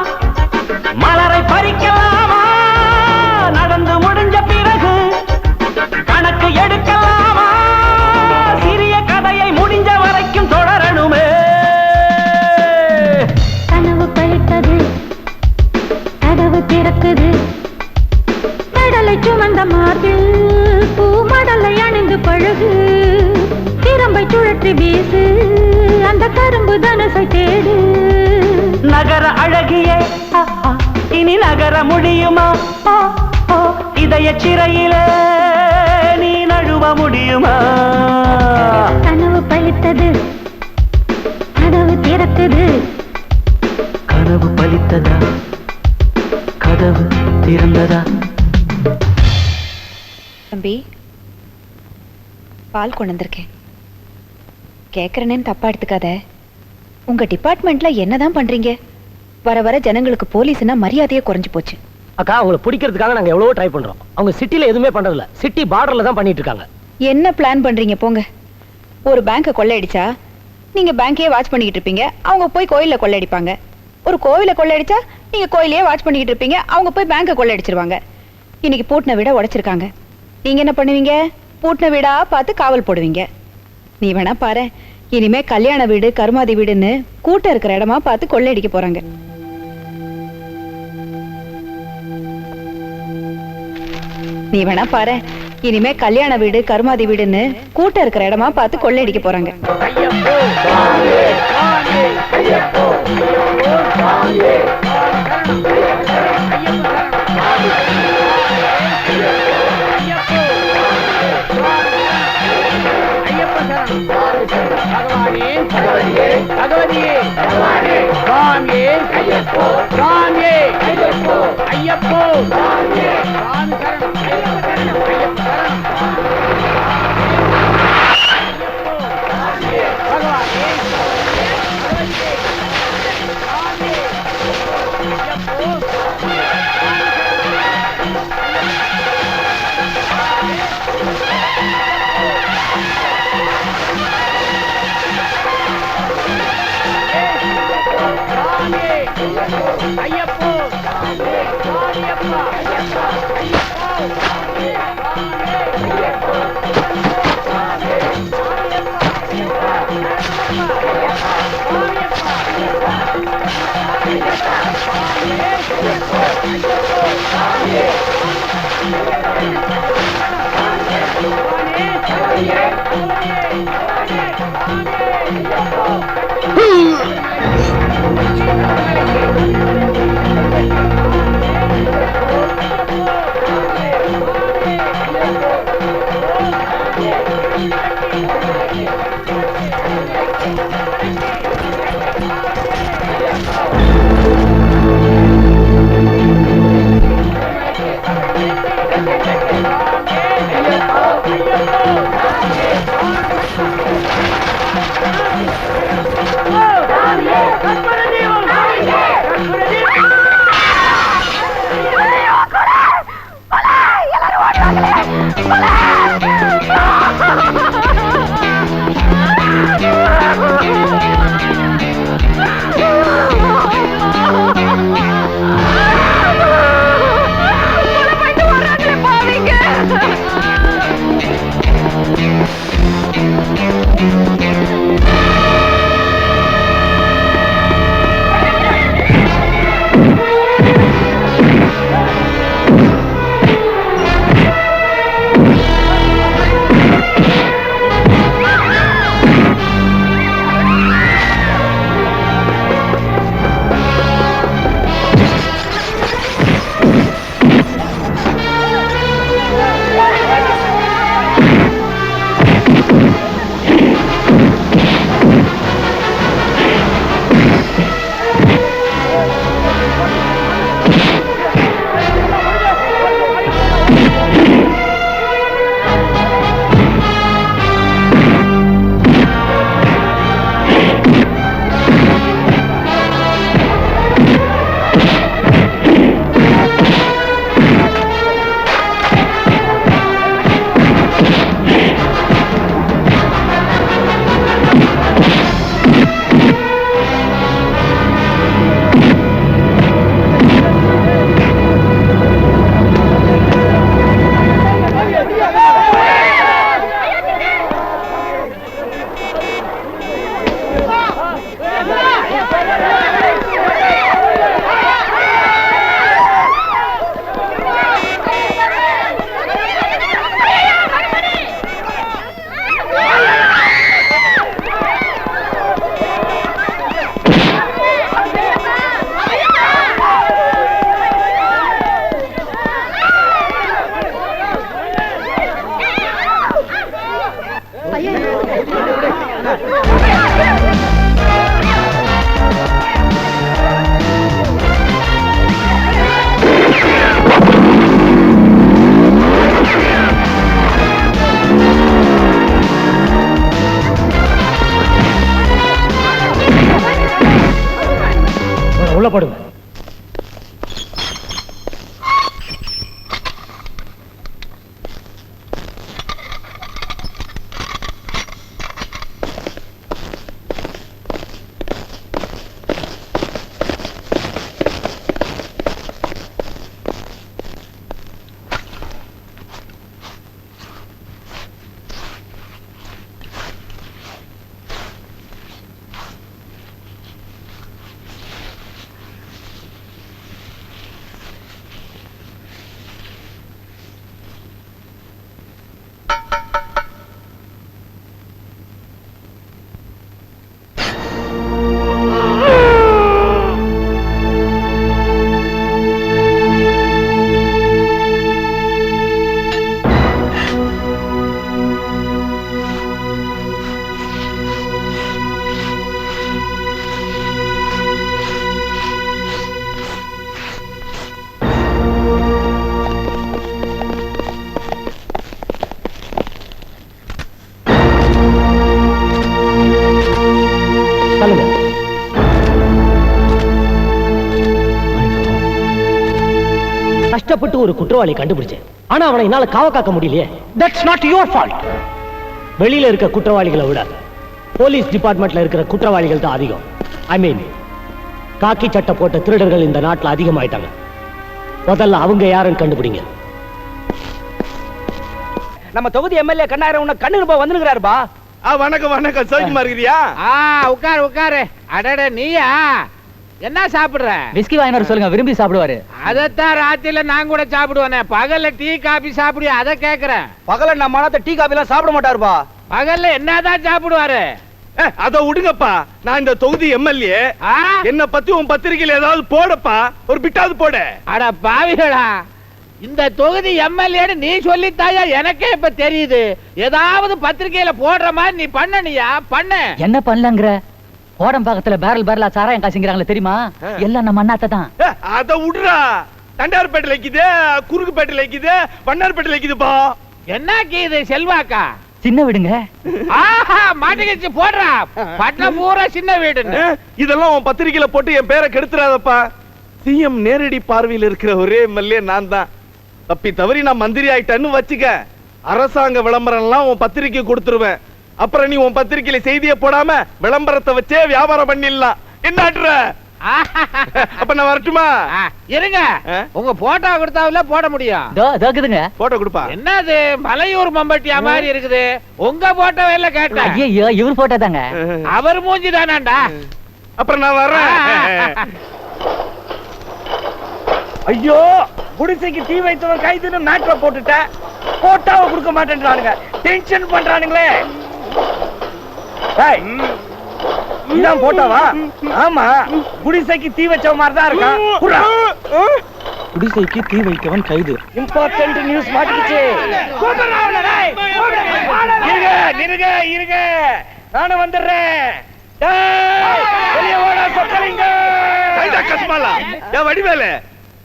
மலரை பறிக்கலாமா நடந்து முடிஞ்ச பிறகு கணக்கு எடுக்கலாமா சிறிய கதையை முடிஞ்ச வரைக்கும் தொடரணுமே கனவு பழித்தது கதவு திறக்குது கடலை சுமந்த மார்பில் பூமடலை அணிந்து பழகு திறம்பை சுழற்றி வீசு அந்த கரும்பு தனுசை தேடு நகர அழகியே இனி நகர முடியுமா இதய சிறையிலே நீ நழுவ முடியுமா கனவு பழித்தது கதவு திறக்குது கனவு பலித்ததா கதவு திறந்ததா தம்பி பால் கொண்டு வந்திருக்கேன் கேக்குறேன்னு தப்பா எடுத்துக்காத உங்க டிபார்ட்மெண்ட்ல என்னதான் பண்றீங்க வர வர ஜனங்களுக்கு போலீஸ்னா மரியாதையே குறைஞ்சு போச்சு அக்கா அவங்களை பிடிக்கிறதுக்காக நாங்க எவ்வளவோ ட்ரை பண்றோம் அவங்க சிட்டில எதுவுமே பண்றதில்ல சிட்டி பார்டர்ல தான் பண்ணிட்டு இருக்காங்க என்ன பிளான் பண்றீங்க போங்க ஒரு பேங்கை கொள்ளையடிச்சா நீங்க பேங்கையே வாட்ச் பண்ணிக்கிட்டு இருப்பீங்க அவங்க போய் கோயில கொள்ளையடிப்பாங்க ஒரு கோவில கொள்ளையடிச்சா நீங்க கோயிலையே வாட்ச் பண்ணிக்கிட்டு இருப்பீங்க அவங்க போய் பேங்கை கொள்ளையடிச்சிருவாங்க இன்னைக்கு பூட்டின வீட உடைச்சிருக்காங்க நீங்க என்ன பண்ணுவீங்க பூட்டின வீடா பார்த்து காவல் போடுவீங்க நீ வேணா பாரு இனிமே கல்யாண வீடு கருமாதி வீடுன்னு கூட்டம் இருக்கிற இடமா பார்த்து கொள்ளையடிக்க போறாங்க நீ வேணா பாரு இனிமே கல்யாண வீடு கருமாதி வீடுன்னு கூட்டம் இருக்கிற இடமா பார்த்து கொள்ளையடிக்க போறாங்க ஐயப்போ உள்ள போடுங்க. கஷ்டப்பட்டு ஒரு குற்றவாளி கண்டுபிடிச்சேன். ஆனா அவனை என்னால காவ காக்க முடியலையே. That's not your fault. வெளியில இருக்க குற்றவாளிகளை விட போலீஸ் டிபார்ட்மெண்ட்ல இருக்கிற குற்றவாளிகள் தான் அதிகம். ஐ மீன் காக்கி சட்டை போட்ட திருடர்கள் இந்த நாட்டுல அதிகமாயிட்டாங்க. முதல்ல அவங்க யாருன்னு கண்டுபிடிங்க. நம்ம தொகுதி எம்எல்ஏ கண்ணாயிரம் உன்ன கண்ணுக்கு போய் வந்துருக்காருப்பா. வணக்கம் வணக்கம். சௌக்கியமா இருக்கிறியா? உட்காரு உட்காரு. அடட நீயா? என்ன சாப்பிடுற? விஸ்கி வாங்கினாரு சொல்லுங்க, விரும்பி சாப்பிடுவாரு. அதத்தான் ராத்திரில நான் கூட சாப்பிடுவேனே. பகல்ல டீ காபி சாப்பிடுவியா? அத கேக்குறேன். பகல்ல நம்ம டீ காபி எல்லாம் சாப்பிட மாட்டாருப்பா. பகல்ல என்னதான் சாப்பிடுவாரு? அத விடுங்கப்பா. நான் இந்த தொகுதி எம்எல்ஏ. என்ன பத்தி உன் பத்திரிகையில ஏதாவது போடப்பா. ஒரு பிட்டாவது போட. அட பாவிகளா, இந்த தொகுதி எம்எல்ஏன்னு நீ சொல்லித்தாயா எனக்கே இப்ப தெரியுது. ஏதாவது பத்திரிகையில போடுற மாதிரி நீ பண்ணனியா? பண்ண. என்ன பண்ணலங்கற? கோடம் பக்கத்துல பேரல் பேரலா சாராயம் காசிங்கறாங்களே தெரியுமா? எல்லாம் நம்ம அண்ணாத்த தான். அத விடுறா. தண்டார்பேட்டையில இருக்குது, குறுக்குப்பேட்டையில இருக்குது, வண்ணார்பேட்டையில இருக்குதுப்பா. என்ன கீது செல்வாக்கா? சின்ன வீடுங்க. மாட்டிக்கிச்சு போடுறா. பட்டம் பூரா சின்ன வீடு. இதெல்லாம் உன் பத்திரிகையில போட்டு என் பேரை கெடுத்துறாதப்பா. சிஎம் நேரடி பார்வையில் இருக்கிற ஒரே எம்எல்ஏ நான் தான். தப்பி தவறி நான் மந்திரி ஆயிட்டேன்னு வச்சுக்க, அரசாங்க விளம்பரம் எல்லாம் உன் பத்திரிக்கை கொடுத்துருவேன். அப்புறம் நீ உன் பத்திரிகையில செய்தியை போடாம விளம்பரத்தை வச்சே வியாபாரம் பண்ணிடலாம். என்ன அப்ப நான் வரட்டுமா? இருங்க, உங்க போட்டோ கொடுத்தாவில போட முடியும். போட்டோ கொடுப்பா. என்னது மலையூர் மம்பட்டியா மாதிரி இருக்குது? உங்க போட்டோ எல்லாம் கேட்டேன். ஐயோ, இவர் போட்டோ தாங்க. அவர் மூஞ்சி தானாண்டா. அப்புறம் நான் வர்றேன். ஐயோ, குடிசைக்கு தீ வைத்தவன் கைதுன்னு நாட்டுல போட்டுட்ட. போட்டாவை கொடுக்க மாட்டேன்றானுங்க. டென்ஷன் பண்றானுங்களே. இதான் போட்டாவா? ஆமா, குடிசைக்கு தீ வச்ச மாதிரி தான் இருக்கான். குடிசைக்கு தீ வைத்தவன் கைது. இம்பார்ட்டன்ட் நியூஸ் மாட்டிக்கிச்சு. இருங்க இருங்க, நானும் வந்துடுறேன். வடிவேலு,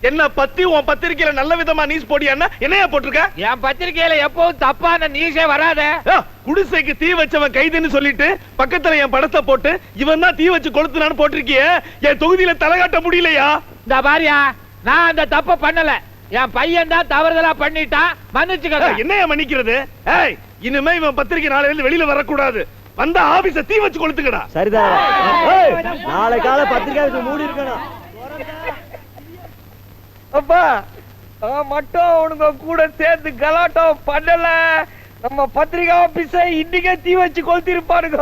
என்ன பத்தி உன் பத்திரிகையில நல்ல விதமா நியூஸ் போடியான்னா என்னையா போட்டிருக்க? என் பத்திரிகையில எப்பவும் தப்பான நியூஸே வராத. குடிசைக்கு தீ வச்சவன் கைதுன்னு சொல்லிட்டு பக்கத்துல என் படத்தை போட்டு இவன் தான் தீ வச்சு கொளுத்துனான்னு போட்டிருக்கியே. என் தொகுதியில தலைகாட்ட முடியலையா? இந்த பாரியா, நான் அந்த தப்ப பண்ணல. என் பையன் தான் தவறுதலா பண்ணிட்டான். மன்னிச்சுக்க. என்னையா மன்னிக்கிறது? இனிமே இவன் பத்திரிகை நாளையில இருந்து வெளியில வரக்கூடாது. வந்த ஆபீஸ தீ வச்சு கொளுத்துக்கடா. சரிதான். நாளை கால பத்திரிகை மூடி இருக்கணும். அப்பா, மட்டும் உனக்கு கூட சேர்ந்து கலாட்டம் பண்ணல. நம்ம பத்திரிகை ஆபீஸ இன்னைக்கே தீ வச்சு கொளுத்திருப்பானுங்க.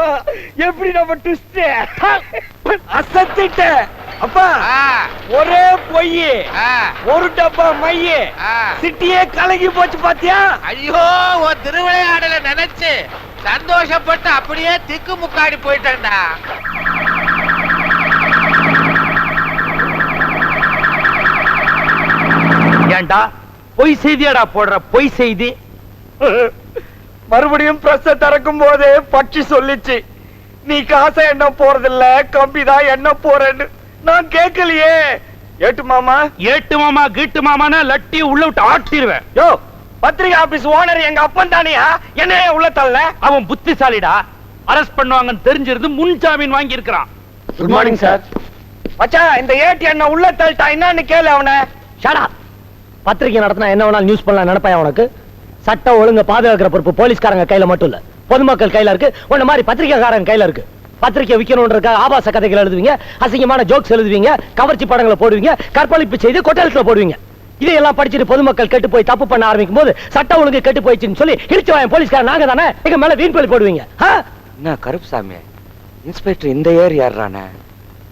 எப்படி நம்ம ட்விஸ்ட் அசத்திட்ட. அப்பா, ஒரே பொய், ஒரு டப்பா மைய, சிட்டியே கலங்கி போச்சு பாத்தியா? ஐயோ, ஒரு திருவிளையாடல நினைச்சு சந்தோஷப்பட்டு அப்படியே திக்கு முக்காடி போயிட்டேன்டா. ஏண்டா பொய் செய்தியாடா போடுற? பொய் செய்தி. மறுபடியும் பிரஸ் திறக்கும் போதே பட்சி சொல்லிச்சு, நீ காசை என்ன போறதில்ல, கம்பிதான் என்ன போறேன்னு. நான் கேட்கலையே. ஏட்டு மாமா, ஏட்டு மாமா கீட்டு மாமானா லட்டி உள்ள விட்டு ஆட்டிடுவேன். யோ, பத்திரிகை ஆபீஸ் ஓனர் எங்க அப்பன் தானியா? என்ன உள்ள தள்ள? அவன் புத்திசாலிடா. அரெஸ்ட் பண்ணுவாங்கன்னு தெரிஞ்சிருந்து முன் ஜாமீன் வாங்கி இருக்கிறான். Good morning sir. மச்சான் இந்த ஏடி அண்ணா உள்ள தள்ளிட்டா என்னன்னு கேளு அவனை. ஷடா பத்திரிகை நடத்தினா என்ன வேணாலும் நியூஸ் பண்ணலாம் நினைப்பாயா உனக்கு? சட்டம் ஒழுங்கு பாதுகாக்கிற பொறுப்பு போலீஸ்காரங்க கையில மட்டும் இல்ல, பொதுமக்கள் கையில இருக்கு. உன்ன மாதிரி பத்திரிகைக்காரங்க கையில இருக்கு. பத்திரிகை விற்கணும்ன்றதுக்காக ஆபாச கதைகள் எழுதுவீங்க, அசிங்கமான ஜோக்ஸ் எழுதுவீங்க, கவர்ச்சி படங்களை போடுவீங்க, கற்பழிப்பு செய்து கொட்டலத்துல போடுவீங்க. இதையெல்லாம் படிச்சுட்டு பொதுமக்கள் கெட்டு போய் தப்பு பண்ண ஆரம்பிக்கும் போது சட்டம் ஒழுங்கு கெட்டு போயிடுச்சுன்னு சொல்லி இடிச்சு வாங்க போலீஸ்காரன் நாங்க தானே எங்க மேல வீண் பழி போடுவீங்க. என்ன கருப்புசாமி, இன்ஸ்பெக்டர் இந்த ஏர் யாருறானே?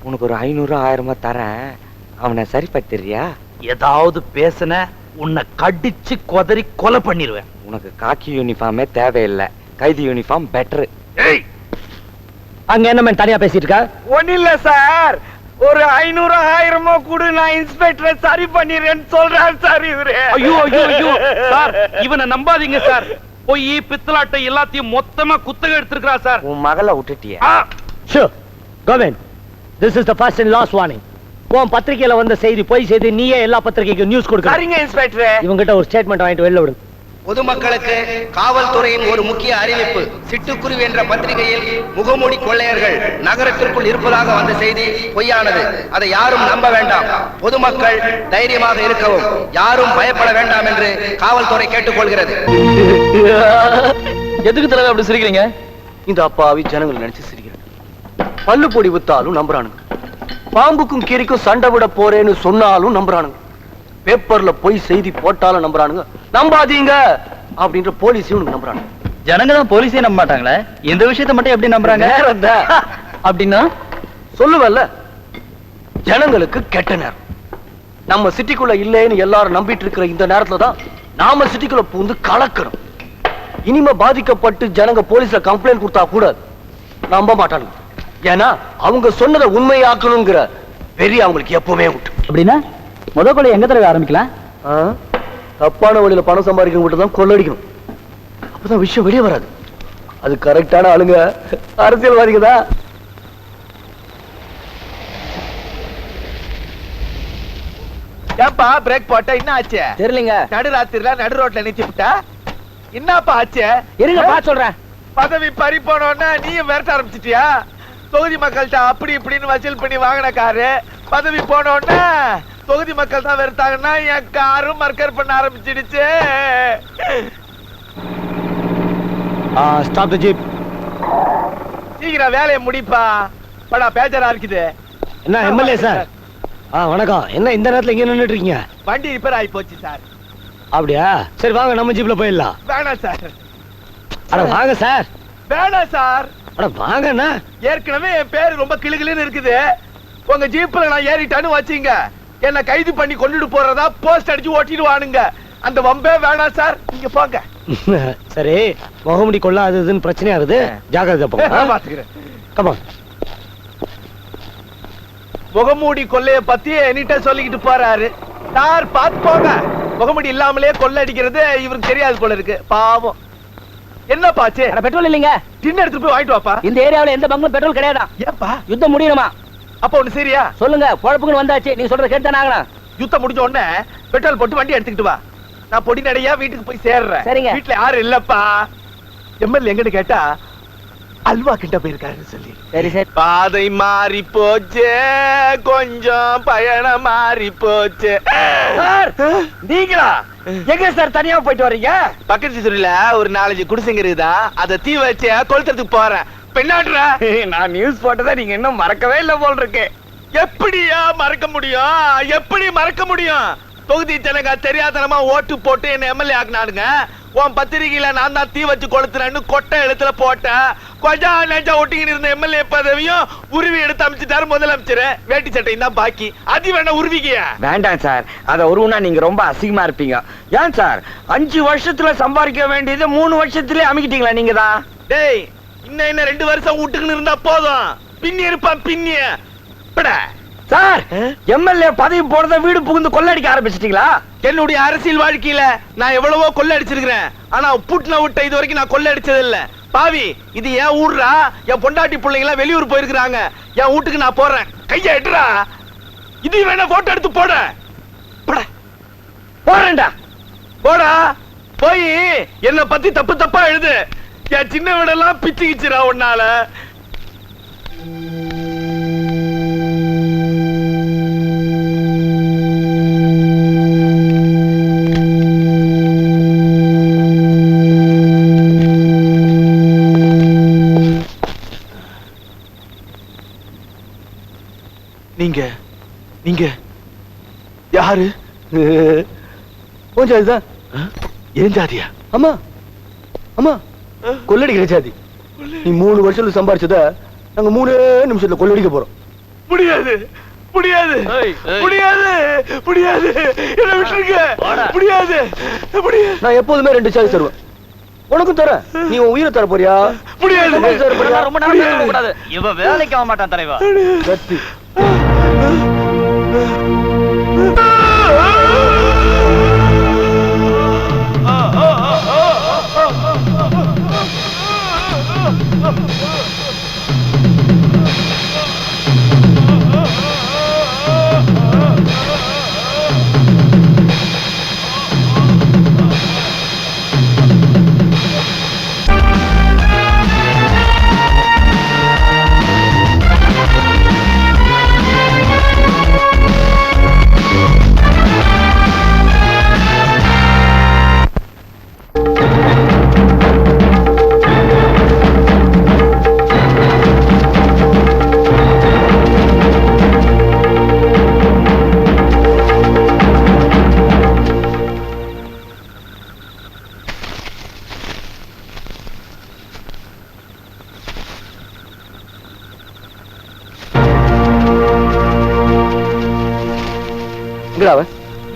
உனக்கு ஒரு 500-1000 தரேன், அவனை சரிப்படுத்திடுறியா? ஏதாவது பேசுன உன்னை கடிச்சு கொதறி கொலை பண்ணிடுவேன். உனக்கு காக்கி யூனிஃபார்மே தேவையில்லை, கைதி யூனிஃபார்ம் பெட்டர். அங்க என்ன மேன் தனியா பேசிட்டு இருக்கா? ஒண்ணு இல்ல சார், ஒரு 500-1000 கூட நான் இன்ஸ்பெக்டரை சரி பண்ணிடுறேன்னு சொல்றாரு சார் இவரு. ஐயோ ஐயோ ஐயோ சார், இவனை நம்பாதீங்க சார். போய் பித்தலாட்டை எல்லாத்தையும் மொத்தமா குத்தகை எடுத்துக்கிறா சார். உன் மகளை விட்டுட்டிய. Sure. Government, this is the first and last warning. உன் பத்திரிகையில வந்த செய்தி பொய் செய்தி, நீயே எல்லா பத்திரிகைக்கும் நியூஸ் கொடுக்க. சரிங்க இன்ஸ்பெக்டர். இவங்கிட்ட ஒரு ஸ்டேட்மெண்ட் வாங்கிட்டு வெளில விடுங்க. பொதுமக்களுக்கு காவல்துறையின் ஒரு முக்கிய அறிவிப்பு. சிட்டுக்குருவி என்ற பத்திரிகையில் முகமூடி கொள்ளையர்கள் நகரத்திற்குள் இருப்பதாக வந்த செய்தி பொய்யானது. அதை யாரும் நம்ப வேண்டாம். பொதுமக்கள் தைரியமாக இருக்கவும், யாரும் பயப்பட வேண்டாம் என்று காவல்துறை கேட்டுக்கொள்கிறது. எதுக்கு தலைவர் அப்படி சிரிக்கிறீங்க? இந்த அப்பாவி ஜனங்கள் நினைச்சு சிரிக்கிறேன். பல்லு பொடி வித்தாலும் நம்புறானுங்க, பாம்புக்கும் கீரிக்கும் சண்டை விட போறேன்னு சொன்னாலும் நம்புறானுங்க, பேப்பர்ல போய் செய்தி போட்டாலும் நம்புறானுங்க. நம்பாதீங்க அப்படின்ற போலீஸையும் நம்புறானுங்க. ஜனங்க தான் போலீஸே நம்ப மாட்டாங்களே, இந்த விஷயத்தை மட்டும் எப்படி நம்புறாங்க? அப்படின்னா சொல்லுவல்ல, ஜனங்களுக்கு கெட்ட நேரம். நம்ம சிட்டிக்குள்ள இல்லைன்னு எல்லாரும் நம்பிட்டு இருக்கிற இந்த நேரத்துல தான் நாம சிட்டிக்குள்ள பூந்து கலக்கணும். இனிமே பாதிக்கப்பட்டு ஜனங்க போலீஸ்ல கம்ப்ளைண்ட் கொடுத்தா கூட நம்ப மாட்டானுங்க. ஏன்னா அவங்க சொன்னதை உண்மையாக்கணுங்கிற பெரிய அவங்களுக்கு எப்பவுமே உண்டு. அப்படின்னா முதல் கொலை எங்க தடவை ஆரம்பிக்கலாம்? தப்பான வழியில பணம் சம்பாதிக்கிறவங்க தான் கொள்ளடிக்கணும். அப்பதான் விஷயம் வெளியே வராது. அது கரெக்டான ஆளுங்க அரசியல்வாதிங்க தான். ஏன்பா பிரேக் போட்ட என்ன ஆச்சு? தெரியலங்க. நடுராத்திரில நடு ரோட்ல நிறுத்தி விட்டா என்னப்பா ஆச்சு? இருங்க பா சொல்றேன். பதவி பறி போனோன்னா நீயும் விரட்ட ஆரம்பிச்சிட்டியா? தொகுதி மக்கள்கிட்ட அப்படி இப்படின்னு வசூல் பண்ணி வாங்கின காரு பதவி போனோன்னா தொகுதி மக்கள் தான் வெறுத்தாங்கன்னா என் காரும் மர்க்கர் பண்ண ஆரம்பிச்சிடுச்சு. Stop the jeep. சீக்கிரம் வேலையை முடிப்பா, படா பேஜரா இருக்குது. என்ன எம்எல்ஏ சார்? வணக்கம். என்ன இந்த நேரத்துல இங்க நின்னுட்டு இருக்கீங்க? வண்டி ரிப்பேர் ஆகி போச்சு சார். அப்படியா? சரி வாங்க நம்ம ஜீப்ல போயிடலாம். வேணாம் சார். அட வாங்க சார். வேணாம் சார். அட வாங்கண்ணா. ஏற்கனவே என் பேரு ரொம்ப கிளுகிளுன்னு இருக்குது. உங்க ஜீப்ல நான் ஏறிட்டான்னு வச்சீங்க, என்ன கைது பண்ணி கொண்டுட்டு போறதா போஸ்ட் அடிச்சு ஓட்டிடுவானுங்க. அந்த வம்பே வேணாம் சார், நீங்க போங்க. சரி, முகமுடி கொள்ளாததுன்னு பிரச்சனையா இருக்குது, ஜாக்கிரதை போங்க. பாத்துக்கிறேன். கமா. முகமூடி கொள்ளைய பத்தி என்கிட்ட சொல்லிக்கிட்டு போறாரு சார். பாத்து போங்க. முகமுடி இல்லாமலே கொள்ளை அடிக்கிறது இவருக்கு தெரியாது போல இருக்கு, பாவம். என்ன பாச்சு? பெட்ரோல் இல்லைங்க. டின் எடுத்துட்டு போய் வாங்கிட்டு வாப்பா. இந்த ஏரியாவுல எந்த பங்கும் பெட்ரோல் கிடையாதா? ஏப்பா யுத்தம் முடியணுமா? அப்ப ஒண்ணு சரியா சொல்லுங்க, குழப்புக்குன்னு வந்தாச்சு. நீங்க சொல்றத கேட்டுதானே ஆகணும். யுத்தம் முடிஞ்ச உடனே பெட்ரோல் போட்டு வண்டி எடுத்துக்கிட்டு வா. நான் பொடி நடையா வீட்டுக்கு போய் சேர்றேன். சரிங்க. வீட்டுல யாரும் இல்லப்பா. எம்எல்ஏ எங்கன்னு கேட்டா அல்வா கிட்ட போயிருக்காரு சொல்லி. சரி சரி. பாதை மாறி போச்சு, கொஞ்சம் பயணம் மாறி போச்சு. சார் நீங்களா எங்க சார் தனியா போயிட்டு வர்றீங்க? பக்கத்து சிறுல ஒரு 4-5 குடிசைங்க இருக்குதா, அதை தீ வச்சு கொளுத்துறதுக்கு போறேன். பெண்ணாடுறா, நான் நியூஸ் போட்டதை நீங்க இன்னும் மறக்கவே இல்ல போல் இருக்கு. எப்படியா மறக்க முடியும்? எப்படி மறக்க முடியும்? தொகுதி ஜனங்க தெரியாதனமா ஓட்டு போட்டு என்ன எம்எல்ஏ ஆக்குனானுங்க. உன் பத்திரிகையில நான் தான் தீ வச்சு கொளுத்துறேன்னு கொட்டை எழுத்துல போட்டேன். கொஞ்சம் நெஞ்சா ஒட்டிக்கிட்டு இருந்த எம்எல்ஏ பதவியும் உருவி எடுத்து அமைச்சிட்டாரு முதலமைச்சர். வேட்டி சட்டையும் தான் பாக்கி, அது வேணா உருவிக்கிய. வேண்டாம் சார், அத உருவனா நீங்க ரொம்ப அசிங்கமா இருப்பீங்க. ஏன் சார் 5 வருஷத்துல சம்பாதிக்க வேண்டியது 3 வருஷத்துல அமைக்கிட்டீங்களா நீங்க தான்? டேய், இன்னும் 2 வருஷம் வீட்டுக்குன்னு இருந்தா போதும். பின்னி இருப்பான் பின்னி. சார் எம்எல்ஏ பதவி போறத வீடு புகுந்து கொள்ளடிக்க ஆரம்பிச்சிட்டீங்களா? என்னுடைய அரசியல் வாழ்க்கையில நான் எவ்வளவோ கொள்ளை அடிச்சிருக்கிறேன். ஆனா புட்ன விட்ட இது வரைக்கும் நான் கொள்ளை அடிச்சது இல்ல. பாவி, இது என் ஊர்ரா. என் பொண்டாட்டி பிள்ளைங்க எல்லாம் வெளியூர் போயிருக்கிறாங்க. என் வீட்டுக்கு நான் போறேன். கைய எட்டுறா. இது வேணா போட்டோ எடுத்து போட. போறேன்டா. போடா. போய் என்ன பத்தி தப்பு தப்பா எழுது. என் சின்ன வீடெல்லாம் பிச்சுக்கிச்சுரா உன்னால. நீங்க நீங்க யாரு? உன் ஜாதிதான். ஏன் ஜாதியா? ஆமா ஆமா, கொள்ளடிக்கிற ஜாதி. நீ 3 வருஷத்துல சம்பாரிச்சத நாங்க 3 நிமிஷத்துல கொள்ளடிக்க போறோம். முடியாது முடியாது முடியாது முடியாது, என்ன விட்டுருங்க. முடியாது முடியாது. நான் எப்போதுமே 2 சாய்ஸ் தருவேன். உனக்கும் தரேன். நீ உன் உயிரை தர போறியா? முடியாது. ரொம்ப நேரம் பேச கூடாது. இவ வேலைக்கு ஆக மாட்டான் தலைவா. கத்தி.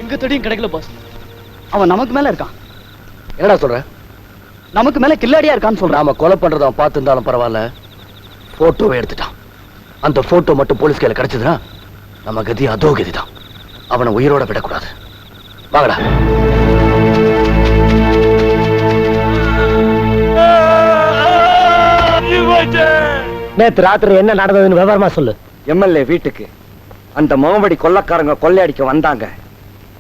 எங்க தேடியும் கிடைக்கல பாஸ். அவன் நமக்கு மேல இருக்கான். என்னடா சொல்ற? நமக்கு மேல கில்லாடியா இருக்கான்னு சொல்றான். நாம கொலை பண்றத அவன் பார்த்திருந்தாலும் பரவாயில்ல, போட்டோவை எடுத்துட்டான். அந்த போட்டோ மட்டும் போலீஸ் கையில கிடைச்சதுன்னா நம்ம கதி அதோ கதிதான். அவனை உயிரோட விடக்கூடாது. வாங்கடா. நேத்து ராத்திரி என்ன நடந்ததுன்னு விவரமா சொல்லு. எம்எல்ஏ வீட்டுக்கு அந்த முகமடி கொள்ளக்காரங்க கொள்ளையடிக்க வந்தாங்க.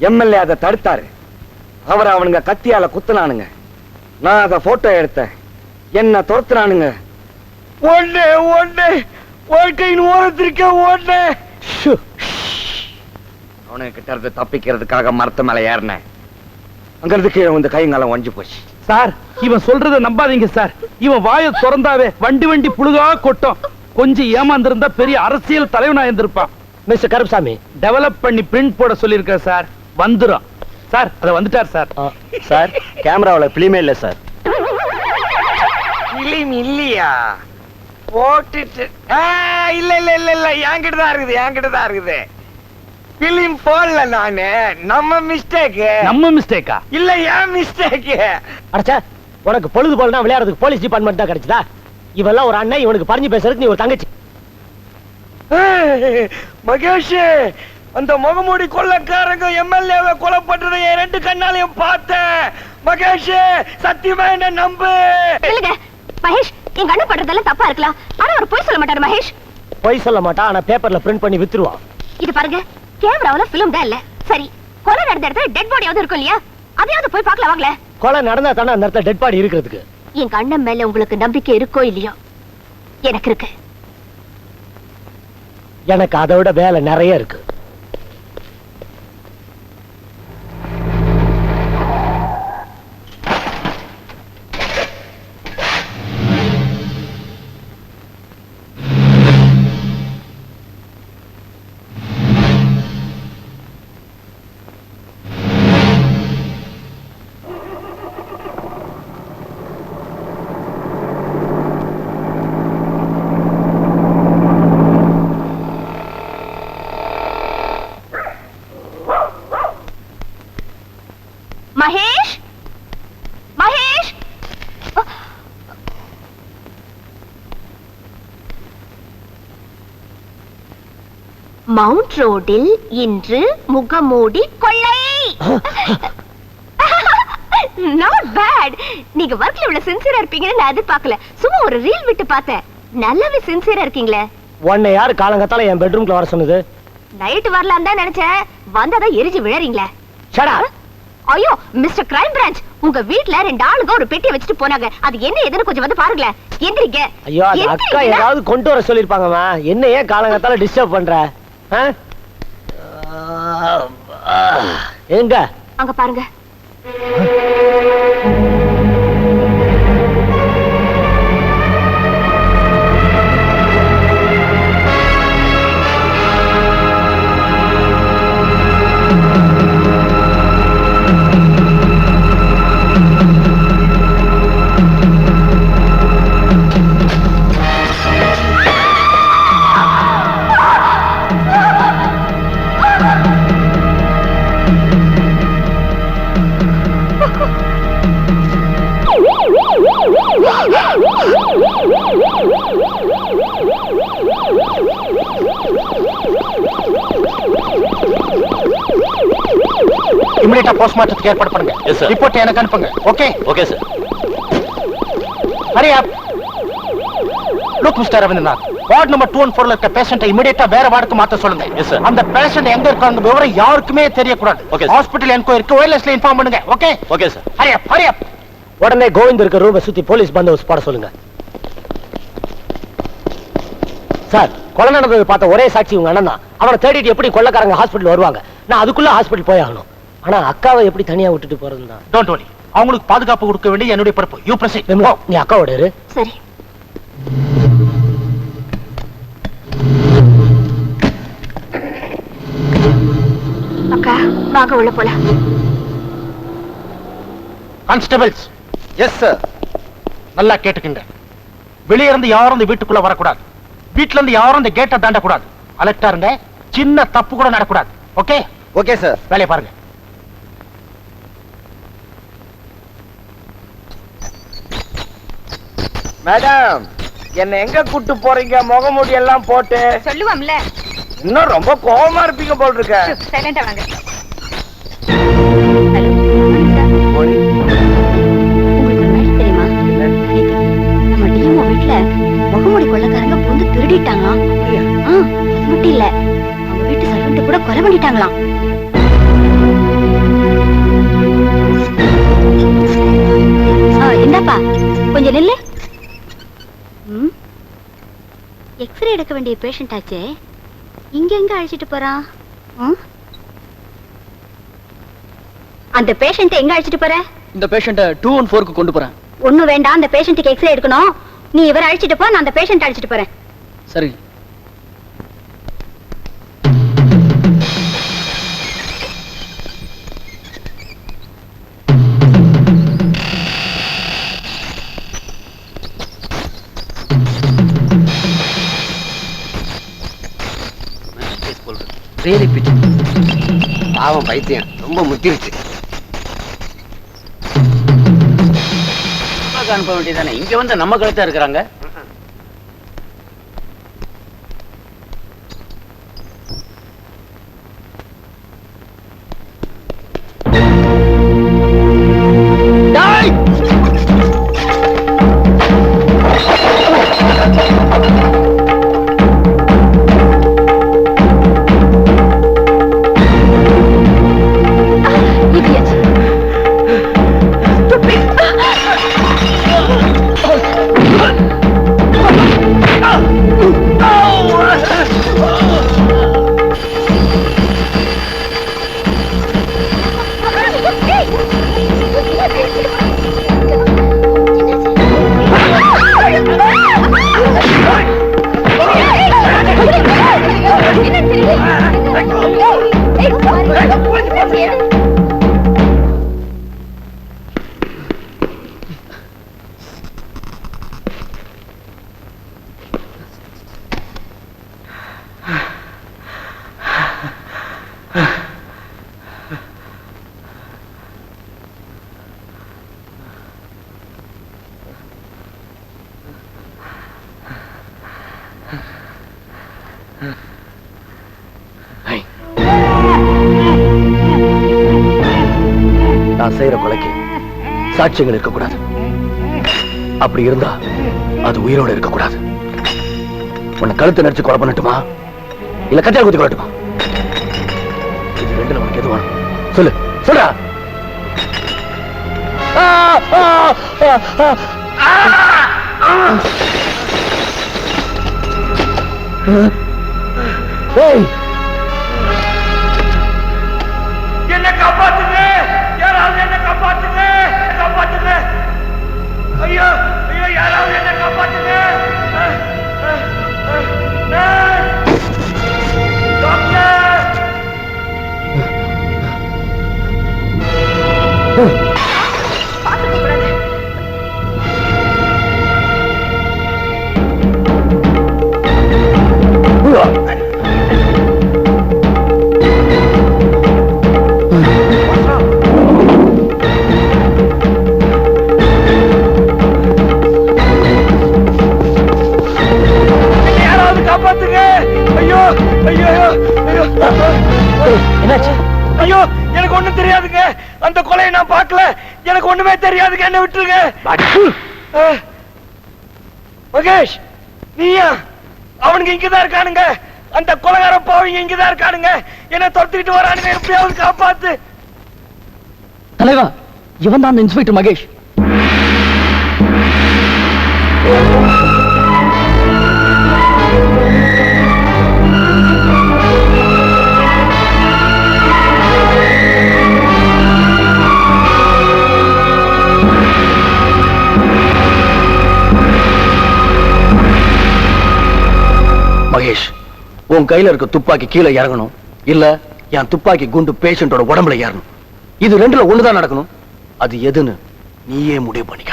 எம்எல்ஏ அதை தடுத்தாரு. அவரை அவனுங்க கத்தியால குத்துனானுங்க. நான் அதை போட்டோ எடுத்தேன். என்ன துரத்துனானுங்க. ஒண்ணு ஒண்ணு வாழ்க்கையின் ஓரத்திற்கே ஒண்ணு. அவனுங்க கிட்ட இருந்து தப்பிக்கிறதுக்காக மரத்து மேல ஏறினேன். அங்கிருந்து கீழே வந்து கைங்காலம் ஒஞ்சி போச்சு. சார், இவன் சொல்றத நம்பாதீங்க சார். இவன் வாயை திறந்தாவே வண்டி வண்டி புழுகா கொட்டும். கொஞ்சம் ஏமாந்திருந்தா பெரிய அரசியல் தலைவனா இருந்திருப்பான். மிஸ்டர் கருப்சாமி, டெவலப் பண்ணி பிரிண்ட் போட சொல்லியிருக்கேன் சார். வந்துரும் சார். அத வந்துட்டார் சார். சார், கேமராவுல பிலிமே இல்ல சார். பிலிம் இல்லையா? போட்டுட்டு இல்ல இல்ல இல்ல இல்ல, என்கிட்ட தான் இருக்குது, என்கிட்ட தான் இருக்குது. பிலிம் போடல நானு. நம்ம மிஸ்டேக். நம்ம மிஸ்டேக்கா? இல்ல, ஏன் மிஸ்டேக். அடச்சா, உனக்கு பொழுது போலனா விளையாடுறதுக்கு போலீஸ் டிபார்ட்மெண்ட் தான் கிடைச்சதா? இவெல்லாம் ஒரு அண்ணன், இவனுக்கு பறிஞ்சு பேசுறதுக்கு நீ ஒரு தங்கச்சி. மகேஷ், அந்த முகமூடி கொள்ளக்காரங்க எம்எல்ஏவை கொலை பண்றதை என் 2 கண்ணாலையும் பார்த்தேன். மகேஷ், சத்தியமா என்ன நம்பு. இல்லங்க மகேஷ், எங்க அண்ணன் பண்றதெல்லாம் தப்பா இருக்கலாம். ஆனா அவர் போய் சொல்ல மாட்டாரு மகேஷ். போய் சொல்ல மாட்டான், ஆனா பேப்பர்ல பிரிண்ட் பண்ணி வித்துருவான். இது பாருங்க, கேமராவுல பிலிம் தான் இல்ல. சரி, கொலை நடந்த இடத்துல டெட் பாடியாவது இருக்கும் இல்லையா? அதையாவது போய் பார்க்கலாம் வாங்களே. கொலை நடந்தா தானே அந்த இடத்துல டெட் பாடி இருக்கிறதுக்கு. எங்க அண்ணன் மேல உங்களுக்கு நம்பிக்கை இருக்கோ இல்லையோ, எனக்கு இருக்கு. எனக்கு அதை விட வேலை நிறைய இருக்கு. மகேஷ், மகேஷ், மவுண்ட் ரோடில் இன்று முகமூடி கொள்ளை. Not bad. நீங்க ஒர்க்ல இவ்வளவு சின்சியரா இருப்பீங்கன்னு நான் எதிர்பார்க்கல. சும்மா ஒரு ரீல் விட்டு பார்த்தேன். நல்லாவே சின்சியரா இருக்கீங்களே. உன்னை யாரு காலங்கத்தால என் பெட்ரூம்ல வர சொன்னது? நைட் வரலாம் தான் நினைச்சேன். வந்தாதான் எரிஞ்சு விழறீங்களே. ஷடா. ஐயோ மிஸ்டர் கிரைம் பிரான்ச், உங்க வீட்ல 2 ஆளுங்க ஒரு பெட்டியை வச்சுட்டு போனாங்க. அது என்ன ஏதுன்னு கொஞ்சம் வந்து பாருங்களேன். எந்திரிங்க. ஐயோ, அது அக்கா ஏதாவது கொண்டு வர சொல்லிருப்பாங்கம்மா. என்ன ஏன் காலங்கத்தால டிஸ்டர்ப் பண்ற? எங்க? அங்க பாருங்க. இமிடியேட்டா போஸ்ட்மார்ட்டத்துக்கு ஏற்பாடு பண்ணுங்க. ரிப்போர்ட் எனக்கு அனுப்புங்க. Okay? Okay sir. Hurry up. Look mister Ravindranath, ward number 214 இருக்க பேஷண்ட்டை இமிடியேட்டா வேற வார்டுக்கு மாத்த சொல்லுங்க. Yes sir. அந்த பேஷண்ட் எங்க இருக்காங்க விவரம் யாருக்குமே தெரியக்கூடாது. ஓகே. ஹாஸ்பிடல் என்கொயரிக்கு ஒயர்லெஸ்ல இன்ஃபார்ம் பண்ணுங்க. Okay? Okay sir. Hurry up, hurry up. உடனே கோவிந்த் இருக்க ரூமை சுத்தி போலீஸ் பந்தோபஸ்து போட சொல்லுங்க. சார், கொலை நடந்தது பார்த்த ஒரே சாட்சி உங்க அண்ணன் தான். அவனை தேடிட்டு எப்படி கொள்ளைக்காரங்க ஹாஸ்பிடல் வருவாங்க? நான் அதுக்குள்ள ஹாஸ்பிடல் போய் ஆகணும். ஆனா அக்காவை எப்படி தனியா விட்டுட்டு போறது தான். டோன்ட் வரி, அவங்களுக்கு பாதுகாப்பு கொடுக்க வேண்டிய என்னுடைய பொறுப்பு. You proceed. நீ அக்காவோட இரு. சரி. அக்கா வாங்க உள்ள போலாம். கான்ஸ்டபிள்ஸ். Yes sir. நல்லா கேட்டுக்குங்க. வெளியே இருந்து யாரும் இந்த வீட்டுக்குள்ள வரக்கூடாது. வீட்டுல இருந்து யாரும் இந்த கேட்டை தாண்டக்கூடாது. அலர்ட்டா இருங்க. சின்ன தப்பு கூட நடக்கூடாது. ஓகே? Okay sir. வேலையை பாருங்க. மேடம், என்ன எங்க கூட்டு போறீங்க? முகமூடி எல்லாம் போட்டு சொல்லுவாம்ல. இன்னும் ரொம்ப கோவமா இருப்பீங்க போல் இருக்க. சைலண்டா வாங்க. நம்ம டிஎம்ஓ வீட்டுல முகமூடி கொள்ளைக்காரங்க வந்து திருடிட்டாங்களாம். அது மட்டும் இல்ல, அவங்க வீட்டு சர்வெண்ட் கூட கொலை பண்ணிட்டாங்களாம். என்னப்பா கொஞ்சம் நில்லு. எக்ஸ்ரே எடுக்க வேண்டிய பேஷண்ட் ஆச்சே, இங்க எங்க அழைச்சிட்டு போறான்? அந்த பேஷண்ட் எங்க அழைச்சிட்டு போற? இந்த பேஷண்ட 214க்கு கொண்டு போறேன். ஒண்ணும் வேண்டாம், அந்த பேஷண்ட்டுக்கு எக்ஸ்ரே எடுக்கணும். நீ இவரை அழைச்சிட்டு போ, நான் அந்த பேஷண்ட் அழைச்சிட்டு போறேன். சரி. பாவம் பைத்தியம் ரொம்ப முத்திருச்சு. அனுப்ப வேண்டியதானே, இங்க வந்து நம்ம கழுத்தா இருக்கிறாங்க. நான் செய்யற கொலைக்கு சாட்சியங்கள் இருக்கக்கூடாது. அப்படி இருந்தா அது உயிரோட இருக்கக்கூடாது. உன்னை கழுத்து நடிச்சு கொலை பண்ணட்டுமா, இல்ல கட்டியால் குத்தி கொள்ளட்டுமா? இது ரெண்டுல உனக்கு எது வேணும்? சொல்லு, சொல்றா. என்ன காப்பாத்துங்க, யாராவது என்ன காப்பாத்துங்க, காப்பாத்துங்க. ஐயோ ஐயோ, யாராவது என்ன காப்பாத்துங்க. என்னாச்சு? ஐயோ, எனக்கு ஒண்ணும் தெரியாதுங்க. அந்த கொலையை நான் பார்க்கல. எனக்கு ஒண்ணுமே தெரியாதுங்க. என்ன விட்டுருங்க. மகேஷ், நீயா? அவனுங்க இங்கதான் இருக்கானுங்க. அந்த கொலைகார பாவங்க இங்கதான் இருக்கானுங்க. என்ன துரத்திட்டு வரானுங்க. எப்படியாவது காப்பாத்து. தலைவா, இவன் தான் இன்ஸ்பெக்டர் மகேஷ். மகேஷ், உன் கையில இருக்க துப்பாக்கி கீழே இறங்கணும், இல்ல என் துப்பாக்கி குண்டு பேஷண்டோட உடம்புல ஏறணும். இது ரெண்டுல ஒண்ணுதான் நடக்கணும். அது எதுன்னு நீயே முடிவு பண்ணிக்க.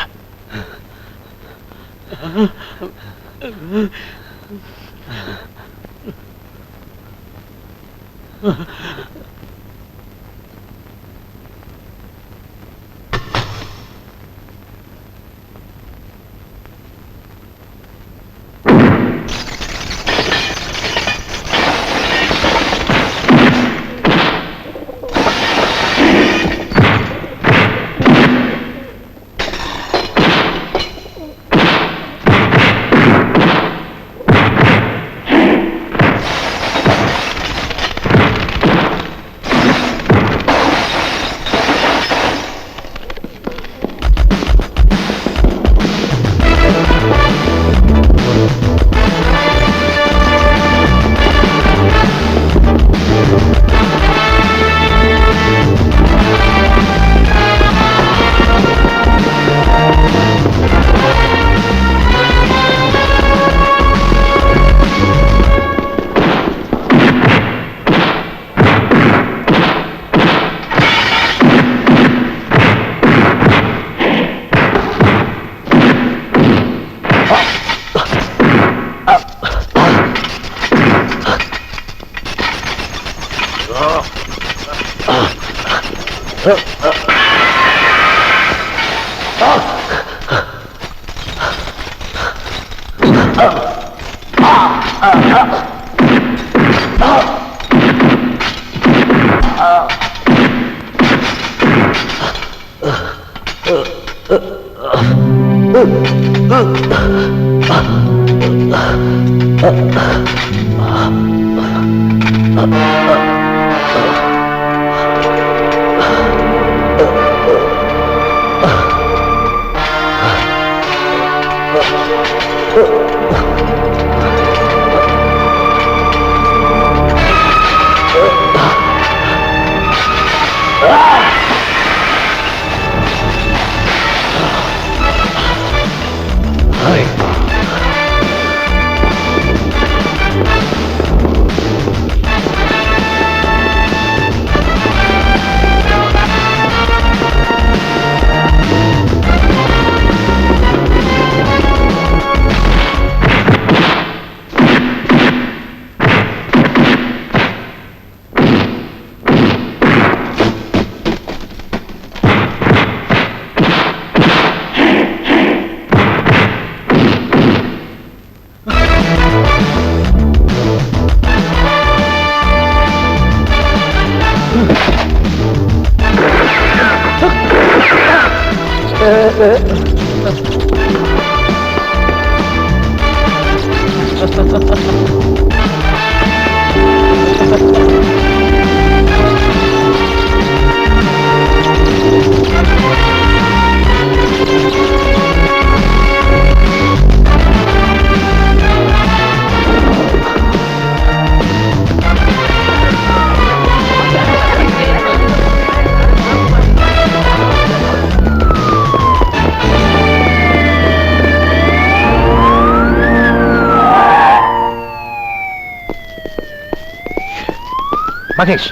Mahesh,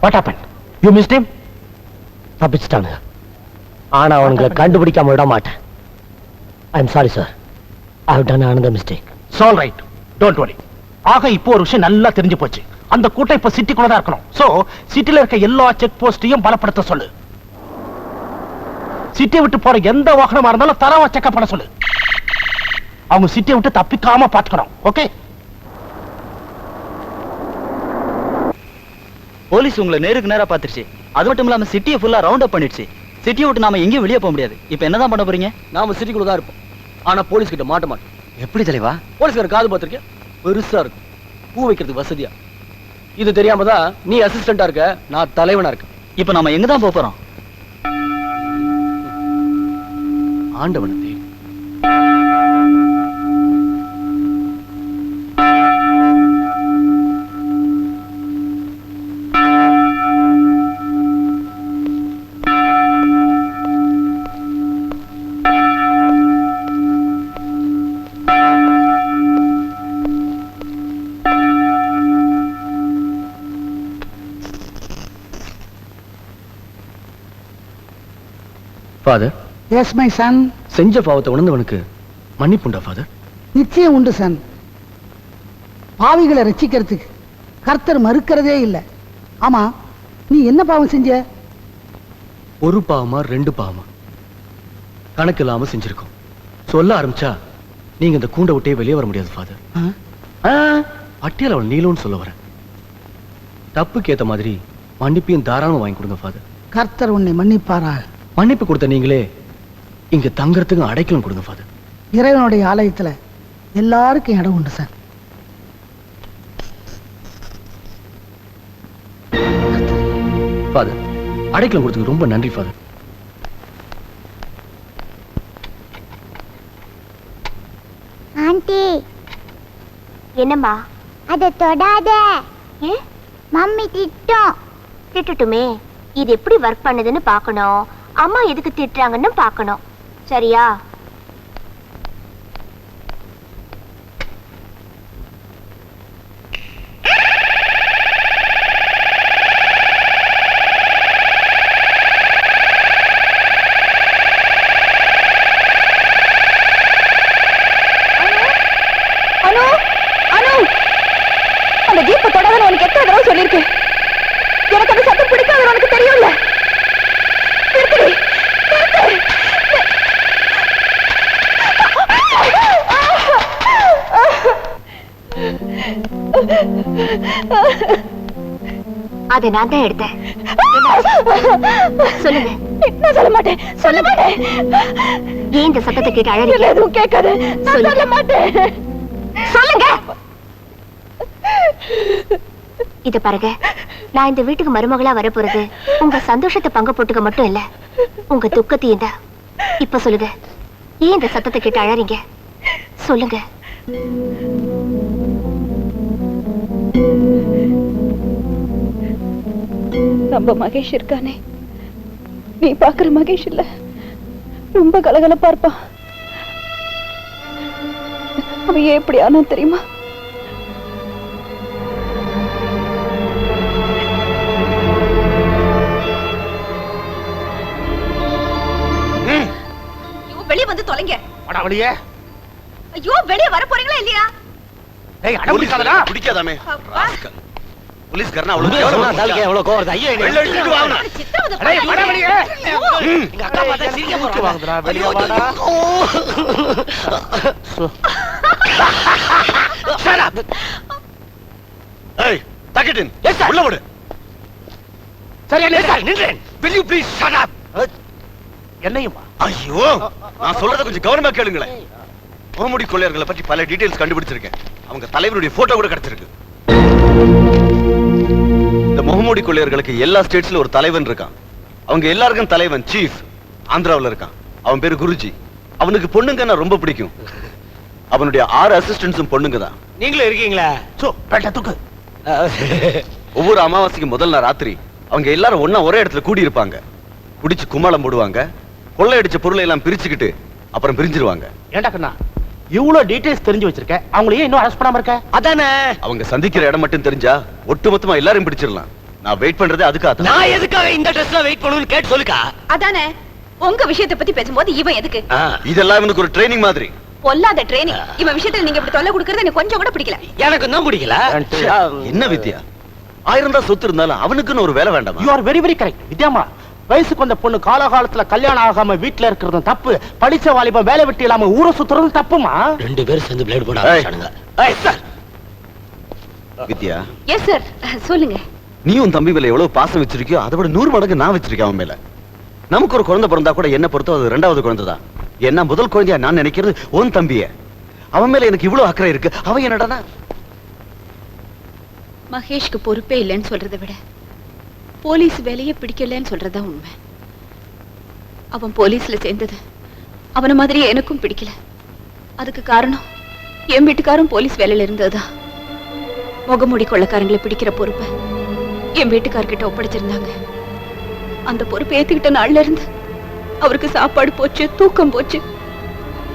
what happened? You missed him? தப்பிச்சிட்டானுங்க. ஆனா அவங்களை கண்டுபிடிக்காம விட மாட்டேன். I'm sorry sir. I have done another mistake. It's all right. Don't worry. ஆக இப்போ ஒரு விஷயம் நல்லா தெரிஞ்சு போச்சு. அந்த கூட்டம் இப்ப சிட்டிக்குள்ள தான் இருக்கணும். சோ சிட்டில இருக்க எல்லா செக் போஸ்டையும் பலப்படுத்த சொல்லு. சிட்டியை விட்டு போற எந்த வாகனமா இருந்தாலும் தரவா செக்அப் பண்ண சொல்லு. அவங்க சிட்டியை விட்டு தப்பிக்காம பாத்துக்கணும். ஓகே? போலீஸ் உங்களை நேருக்கு நேரா பாத்துருச்சு. அது மட்டும் இல்லாம சிட்டியை ஃபுல்லா ரவுண்ட் அப் பண்ணிடுச்சு. சிட்டியை விட்டு நாம எங்கேயும் வெளியே போக முடியாது. இப்போ என்னதான் பண்ண போறீங்க? நாம சிட்டிக்குள்ள தான் இருப்போம். ஆனா போலீஸ் கிட்ட மாட்ட மாட்டோம். எப்படி தலைவா? போலீஸ்கார காது பார்த்திருக்கேன், பெருசா இருக்கும், பூ வைக்கிறதுக்கு வசதியா. இது தெரியாம தான் நீ அசிஸ்டண்டா இருக்க, நான் தலைவனா இருக்கேன். இப்போ நாம எங்க தான் போறோம்? ஆண்டவனை தேடி. Father, S my son. செஞ்ச பாவத்தை உணர்ந்தவனுக்கு மன்னிப்புண்டா ஃபாதர்? நிச்சயம் உண்டு சன். பாவிகளை ரட்சிக்கிறதுக்கு கர்த்தர் மறுக்கிறதே இல்லை. ஆமா, நீ என்ன பாவம் செஞ்ச? ஒரு பாவமா 2 பாவமா கணக்கு இல்லாம செஞ்சிருக்கோம். சொல்ல ஆரம்பிச்சா நீங்க இந்த கூண்டை விட்டே வெளியே வர முடியாது ஃபாதர். பட்டியல் அவள் நீலம்னு சொல்ல வரேன். தப்புக்கு ஏத்த மாதிரி மன்னிப்பையும் தாராளம் வாங்கி கொடுங்க ஃபாதர். கர்த்தர் உன்னை மன்னிப்பாரா? மன்னிப்பு கொடுத்த நீங்களே இங்க தங்கறதுக்கு அடைக்கலம் கொடுங்க ஃபாதர். இறைவனுடைய ஆலயத்துல எல்லாருக்கும் இடம் உண்டு சார். ஃபாதர், அடைக்கலம் கொடுத்ததுக்கு ரொம்ப நன்றி ஃபாதர். ஆண்டி, என்னம்மா? அதை தொடாத. மம்மி திட்டம். திட்டுட்டுமே, இது எப்படி ஒர்க் பண்ணுதுன்னு பார்க்கணும். அம்மா எதுக்கு திட்டுறாங்கன்னு பார்க்கணும். சரியா? அனு, அனு, அந்த ஜீப்பை தொடாதன்னு உனக்கு எத்தனை தடவை சொல்லியிருக்கேன். எனக்கு அந்த சத்தம் பிடிக்காது, உனக்கு தெரியும்ல. நிறுத்துடி, நிறுத்து. அதை நான் தான் எடுத்தேன். சொல்லுங்க. நான் சொல்ல மாட்டேன், சொல்ல மாட்டேன். ஏன் இந்த சத்தத்தை கேட்டு அழறீங்க? எதுவும் கேட்காது, நான் சொல்ல மாட்டேன். சொல்லுங்க. இத பாருங்க, நான் இந்த வீட்டுக்கு மருமகளா வரப்போறது உங்க சந்தோஷத்தை பங்கு போட்டுக்க மட்டும் இல்ல, உங்க துக்கத்தையும் தான். இப்ப சொல்லுங்க, ஏன் இந்த சத்தத்தை கேட்டு அழறீங்க? சொல்லுங்க. நம்ம மகேஷ் இருக்கானே, நீ பாக்குற மகேஷ் இல்ல, ரொம்ப கலகலப்பா இருப்பான். அவன் ஏன் எப்படி ஆனா தெரியுமா? வெளியே வந்து தொலைங்க. வெளியே. ஐயோ, வெளியே வர போறீங்களா இல்லையா? ஏய், அட பிடிக்காதடா. பிடிக்காதாமே. போலீஸ்காரனா அவ்வளவு எவ்வளவு கோவம் வருது. ஐயோ, வெளிய எடுத்து வாங்க. அடே, வட வெளியே. எங்க அக்கா பார்த்தா சிரிக்க போறாங்க. வாங்கடா, வெளிய வாடா. Shut up. ஏய், டக் இன். உள்ள போடு. சரி, நின்றேன். Will you please shut up? என்னையுமா? ஐயோ, நான் சொல்றத கொஞ்சம் கவனமா கேளுங்களேன். முகமூடி கொள்ளையர்களை பற்றி பல டீடைல்ஸ் கண்டுபிடிச்சிருக்கேன். அவங்க தலைவருடைய போட்டோ கூட கிடைச்சிருக்கு. இந்த முகமூடி கொள்ளையர்களுக்கு எல்லா ஸ்டேட்ஸ்ல ஒரு தலைவன் இருக்கான். அவங்க எல்லாருக்கும் தலைவன் சீஃப். ஆந்திராவுல இருக்கான். அவன் பேரு குருஜி. அவனுக்கு பொண்ணுங்கன்னா ரொம்ப பிடிக்கும். அவனுடைய 6 அசிஸ்டன்ட்ஸும் பொண்ணுங்க தான். நீங்களும் இருக்கீங்களா? சோ, பெட்ட தூக்கு. ஒவ்வொரு அமாவாசைக்கு முதல் நாள் ராத்திரி அவங்க எல்லாரும் ஒண்ணா ஒரே இடத்துல கூடி இருப்பாங்க. குடிச்சு கும்மாளம் போடுவாங்க. கொள்ளையடிச்ச பொருளை எல்லாம் பிரிச்சுக்கிட்டு அப்புறம் பிரிஞ்சிருவாங்க. ஏண்டா கண்ணா, இவ்வளவு டீடைல்ஸ் தெரிஞ்சு வச்சிருக்க, அவங்கள ஏன் இன்னும் அரெஸ்ட் பண்ணாம இருக்க? அதானே, அவங்க சந்திக்கிற இடம் மட்டும் தெரிஞ்சா ஒட்டுமொத்தமா எல்லாரும் பிடிச்சிடலாம். நான் வெயிட் பண்றதே அதுக்காக. நான் எதுக்காக இந்த ட்ரெஸ்ல வெயிட் பண்ணணும்னு கேட்டு சொல்லுக்கா. அதானே, உங்க விஷயத்தை பத்தி பேசும்போது இவன் எதுக்கு? இதெல்லாம் இவனுக்கு ஒரு ட்ரைனிங் மாதிரி. பொல்லாத ட்ரைனிங். இவன் விஷயத்துல நீங்க இப்படி தொல்லை கொடுக்கறது எனக்கு கொஞ்சம் கூட பிடிக்கல. எனக்கு தான் பிடிக்கல. என்ன வித்யா, 1000 தான் சொத்து இருந்தாலும் அவனுக்குன்னு ஒரு வேலை வேண்டாமா? You are very very correct வித்யாமா. வயசுக்கு வந்த பொண்ணு காலகாலத்துல கல்யாணம் ஆகாம வீட்டுல இருக்கிறதும் தப்பு, படிச்ச வாலிபம் வேலை வெட்டி இல்லாம ஊரை சுத்துறதும் தப்புமா? 2 பேரும் சேர்ந்து பிளேட் போட ஆரம்பிச்சானுங்க. வித்யா. எஸ் சார், சொல்லுங்க. நீயும் தம்பி மேல எவ்வளவு பாசம் வச்சிருக்கியோ அதை விட 100 மடங்கு நான் வச்சிருக்கேன் அவன் மேல. நமக்கு ஒரு குழந்தை பிறந்தா கூட என்ன பொறுத்தோ அது 2வது குழந்தை தான். என்ன முதல் குழந்தையா நான் நினைக்கிறது உன் தம்பிய. அவன் மேல எனக்கு இவ்வளவு அக்கறை இருக்கு. அவன் என்னடா மகேஷ்க்கு பொறுப்பே இல்லைன்னு சொல்றதை விட போலீஸ் வேலையை பிடிக்கலன்னு சொல்றதுதான் உண்மை. அவன் போலீஸ்ல சேர்ந்தது அவன மாதிரியே எனக்கும் பிடிக்கல. அதுக்கு காரணம் என் வீட்டுக்காரும் போலீஸ் வேலையில இருந்ததுதான். முகமூடி கொள்ளக்காரங்களை பிடிக்கிற பொறுப்பை என் வீட்டுக்காரர்கிட்ட ஒப்படைச்சிருந்தாங்க. அந்த பொறுப்பை ஏத்துக்கிட்ட நாள்ல இருந்து அவருக்கு சாப்பாடு போச்சு, தூக்கம் போச்சு.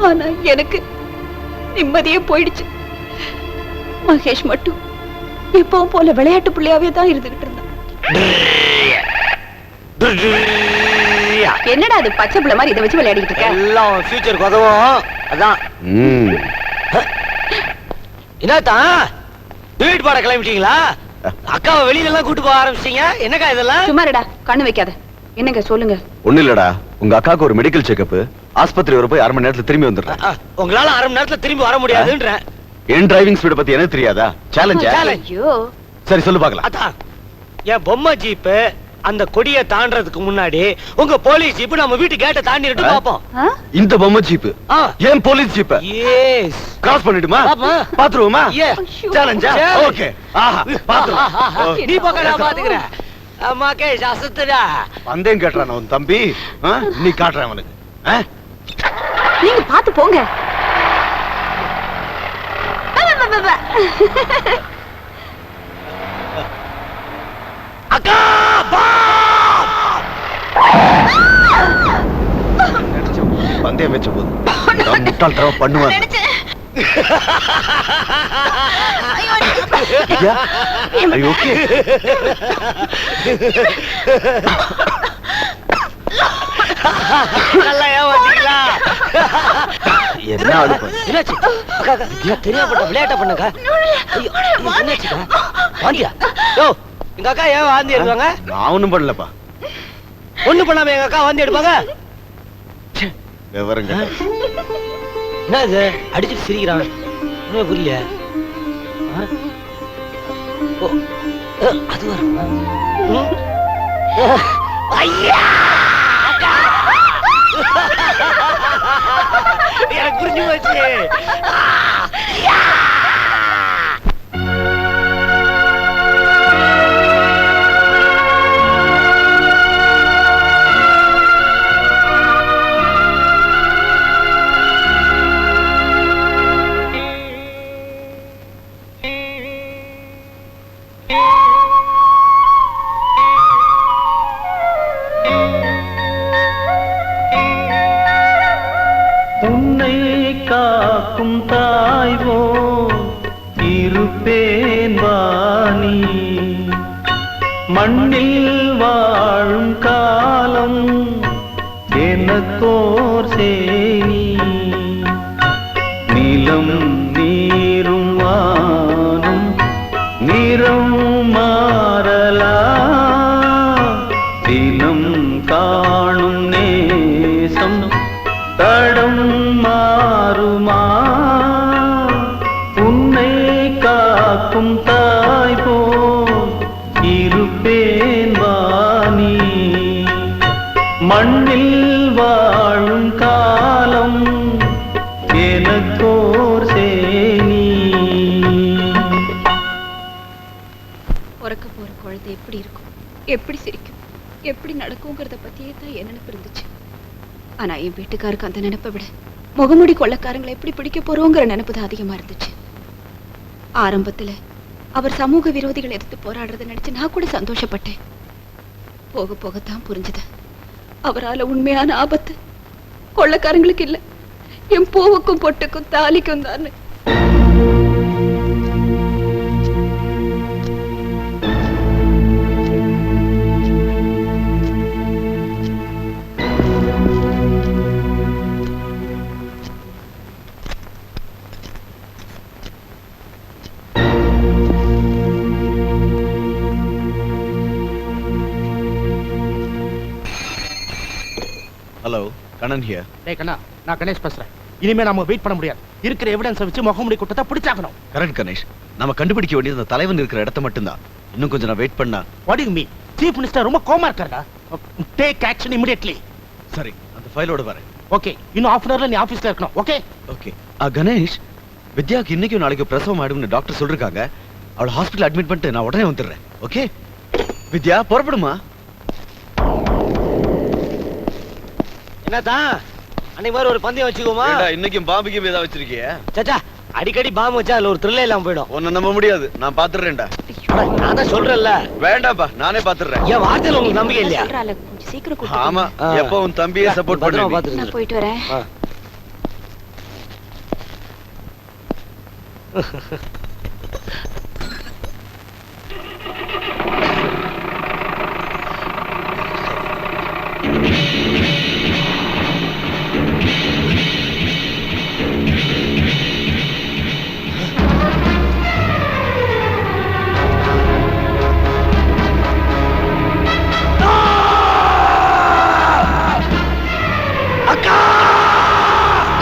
ஆனா எனக்கு நிம்மதியே போயிடுச்சு. மகேஷ் மட்டும் எப்பவும் போல விளையாட்டு பிள்ளையாவே தான் இருந்துகிட்டு இருந்தான். என்னடா அது பச்சை பிள்ளை மாதிரி இதை வச்சு விளையாடிட்டு இருக்க? எல்லாம் ஃபியூச்சருக்கு உதவும். அதான் என்னத்தான் வீட்டு பாட கிளம்பிட்டீங்களா? அக்காவை வெளியில எல்லாம் கூட்டு போக ஆரம்பிச்சிட்டீங்க. என்னக்கா இதெல்லாம்? சும்மா இருடா, கண்ணு வைக்காத. என்னங்க சொல்லுங்க. ஒண்ணு இல்லடா, உங்க அக்காவுக்கு ஒரு மெடிக்கல் செக்அப். ஆஸ்பத்திரி வர போய் 1/2 மணி நேரத்துல திரும்பி வந்துடுறேன். உங்களால 1/2 மணி நேரத்துல திரும்பி வர முடியாதுன்ற. என் டிரைவிங் ஸ்பீட பத்தி எனக்கு தெரியாதா? சேலஞ்ச். ஐயோ சரி சொல்லு பார்க்கலாம். அதான் என் பொம்மை ஜீப் அந்த கொடியை தாண்டறதுக்கு முன்னாடி உங்க போலீஸ் ஜீப் நம்ம வீட்டு கேட்ட தாண்டிட்டு பாப்போம். இந்த பொம்மை ஜீப் ஏன் போலீஸ் ஜீப்? எஸ். கிராஸ் பண்ணிடுமா? பாத்துருவோமா? சேலஞ்சா? ஓகே. ஆஹா பாத்துருவோம். நீ போக நான் பாத்துக்கறேன். மகேஷ் அசத்துடா. வந்தேன் கேட்றான் உன் தம்பி. நீ காட்றேன் அவனுக்கு. நீங்க பாத்து போங்க. அக்கா பா! பந்தயம் வச்ச போது நான் முட்டாள்தனம் பண்ணுவேன். ஓகே. நல்லா ஏமாத்தீங்களா? என்ன அழுப்பு? என்னாச்சு? அக்கா தெரியாம விளையாட்ட பண்ணுங்க. என்னாச்சுக்கா? வாந்தியா? யோ எங்க அக்கா ஏன் வாந்தி எடுப்பாங்க? நான் ஒண்ணும் பண்ணலப்பா. ஒண்ணு பண்ணாம எங்க அக்கா வாந்தி எடுப்பாங்க? விவரங்க. என்ன இது அடிச்சுட்டு சிரிக்கிறான்? என்ன புரியல? அது வரும். ஐயா எனக்கு புரிஞ்சு போச்சு. உன்னை காக்கும் தாய்வோ இருப்பேன் வாணி, மண்ணில் வாழும் காலம் எனக்கோர் சேனி, நிலம் நீரும் வானும் நிறம் மாறலாம், தினம் காணும் நேசம் தடம் மாறுமா, உன்னை காக்கும் தாய் போல் இருப்பேன் வாணி, மண்ணில் வாழும் காலம் எனக்கோர் சேனி. பிறக்க போற குழந்தை எப்படி இருக்கும், எப்படி சிரிக்கும், எப்படி நடக்குங்கிறத பத்தியே தான் என் நினைப்பு இருந்துச்சு. ஆனா என் வீட்டுக்காருக்கு அந்த நினைப்பை விட முகமுடி கொள்ளக்காரங்களை எப்படி பிடிக்க போறோங்கிற நினைப்பு தான் அதிகமா இருந்துச்சு. ஆரம்பத்துல அவர் சமூக விரோதிகள் எதிர்த்து போராடுறத நினைச்சு நான் கூட சந்தோஷப்பட்டேன். போக போகத்தான் புரிஞ்சுது அவரால உண்மையான ஆபத்து கொள்ளக்காரங்களுக்கு இல்ல, என் பூவுக்கும் பொட்டுக்கும் தாலிக்கும் தான். Hello, Kannan here. டேய் கண்ணா, நான் கணேஷ் பேசுறேன். இனிமே நாம வெயிட் பண்ண முடியாது. இருக்கிற எவிடன்ஸ் வச்சு முகமுடி குற்றத்தை பிடிச்சாகணும். கரெக்ட் கணேஷ். நம்ம கண்டுபிடிக்க வேண்டியது அந்த தலைவன் இருக்கிற இடத்த மட்டும்தான். இன்னும் கொஞ்சம் நான் வெயிட் பண்ணா. What to you mean? Chief minister ரொம்ப கோமா இருக்காரா? Take action immediately. சரி, அந்த ஃபைலோட வரேன். ஓகே, இன்னும் half an hourல நீ ஆபீஸ்ல இருக்கணும். Okay okay. கணேஷ், வித்யாக்கு இன்னைக்கு நாளைக்கு பிரசவம் ஆயிடும்னு டாக்டர் சொல்லிருக்காங்க. அவளை ஹாஸ்பிடல் அட்மிட் பண்ணிட்டு நான் உடனே வந்துடுறேன். ஓகே வித்யா, புறப்படுமா? என்னதான் அன்னைக்கு மாதிரி ஒரு பந்தயம் வச்சுக்கோமா? இன்னைக்கும் பாம்புக்கு ஏதாவது வச்சிருக்கியா? சச்சா, அடிக்கடி பாம்பு வச்சா அதுல ஒரு த்ரில்லே இல்லாம போயிடும். உன்னை நம்ப முடியாது, நான் பாத்துறேன்டா. நான் தான் சொல்றேன்ல. வேண்டாப்பா, நானே பாத்துறேன். என் வார்த்தையில உங்களுக்கு நம்பிக்கை இல்லையா? கொஞ்சம் சீக்கிரம் ஆமா, எப்போ உன் தம்பியே சப்போர்ட் பண்ணுவேன். நான் போயிட்டு வரேன்.